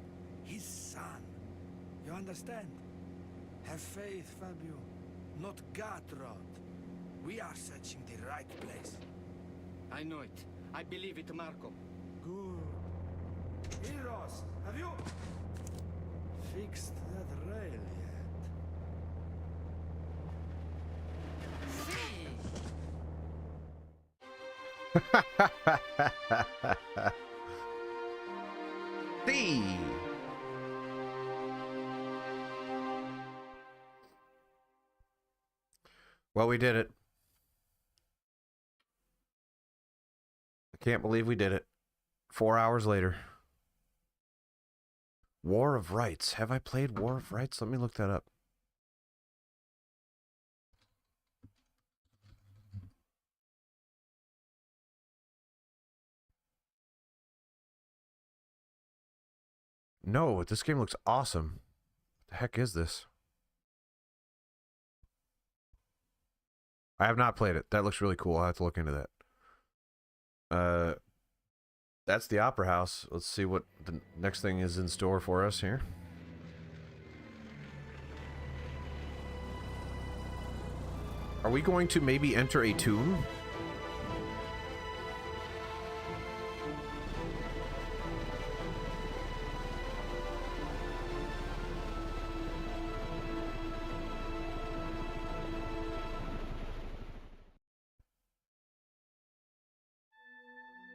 his son. You understand? Have faith, Fabio. Not gut-rot. We are searching the right place.
I know it. I believe it, Marco.
Good. Heroes, have you fixed that rail yet?
See. Well, we did it. I can't believe we did it. 4 hours later. War of Rights. Have I played War of Rights? Let me look that up. No, this game looks awesome. What the heck is this? I have not played it. That looks really cool. I'll have to look into that. That's the Opera House. Let's see what the next thing is in store for us here. Are we going to maybe enter a tomb?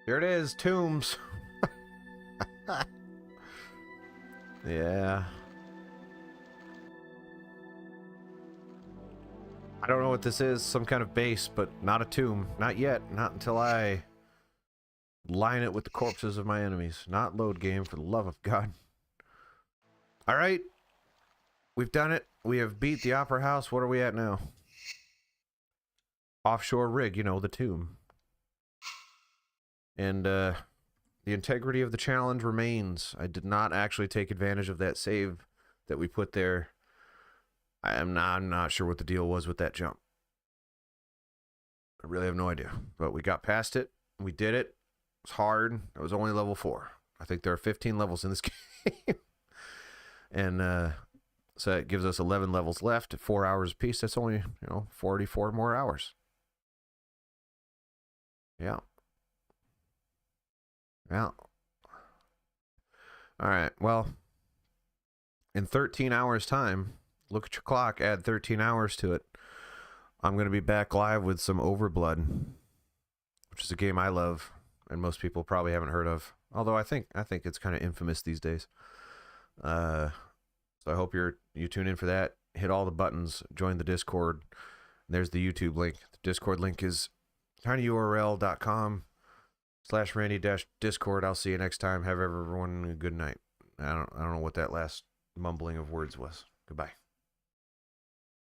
Here it is, tombs. Yeah. I don't know what this is, some kind of base, but not a tomb. Not yet, not until I line it with the corpses of my enemies. Not load game, for the love of God. Alright. We've done it. We have beat the Opera House. What are we at now? Offshore rig, you know, the tomb. And the integrity of the challenge remains. I did not actually take advantage of that save that we put there. I'm not sure what the deal was with that jump. I really have no idea. But we got past it. We did it. It was hard. It was only level 4. I think there are 15 levels in this game. And so it gives us 11 levels left at 4 hours apiece. That's only, 44 more hours. Yeah. Yeah. All right. Well, in 13 hours' time, look at your clock, add 13 hours to it. I'm going to be back live with some Overblood, which is a game I love and most people probably haven't heard of. Although I think it's kind of infamous these days. So I hope you tune in for that. Hit all the buttons, join the Discord. There's the YouTube link. The Discord link is tinyurl.com/Randy-Discord. I'll see you next time. Have everyone a good night. I don't know what that last mumbling of words was. Goodbye.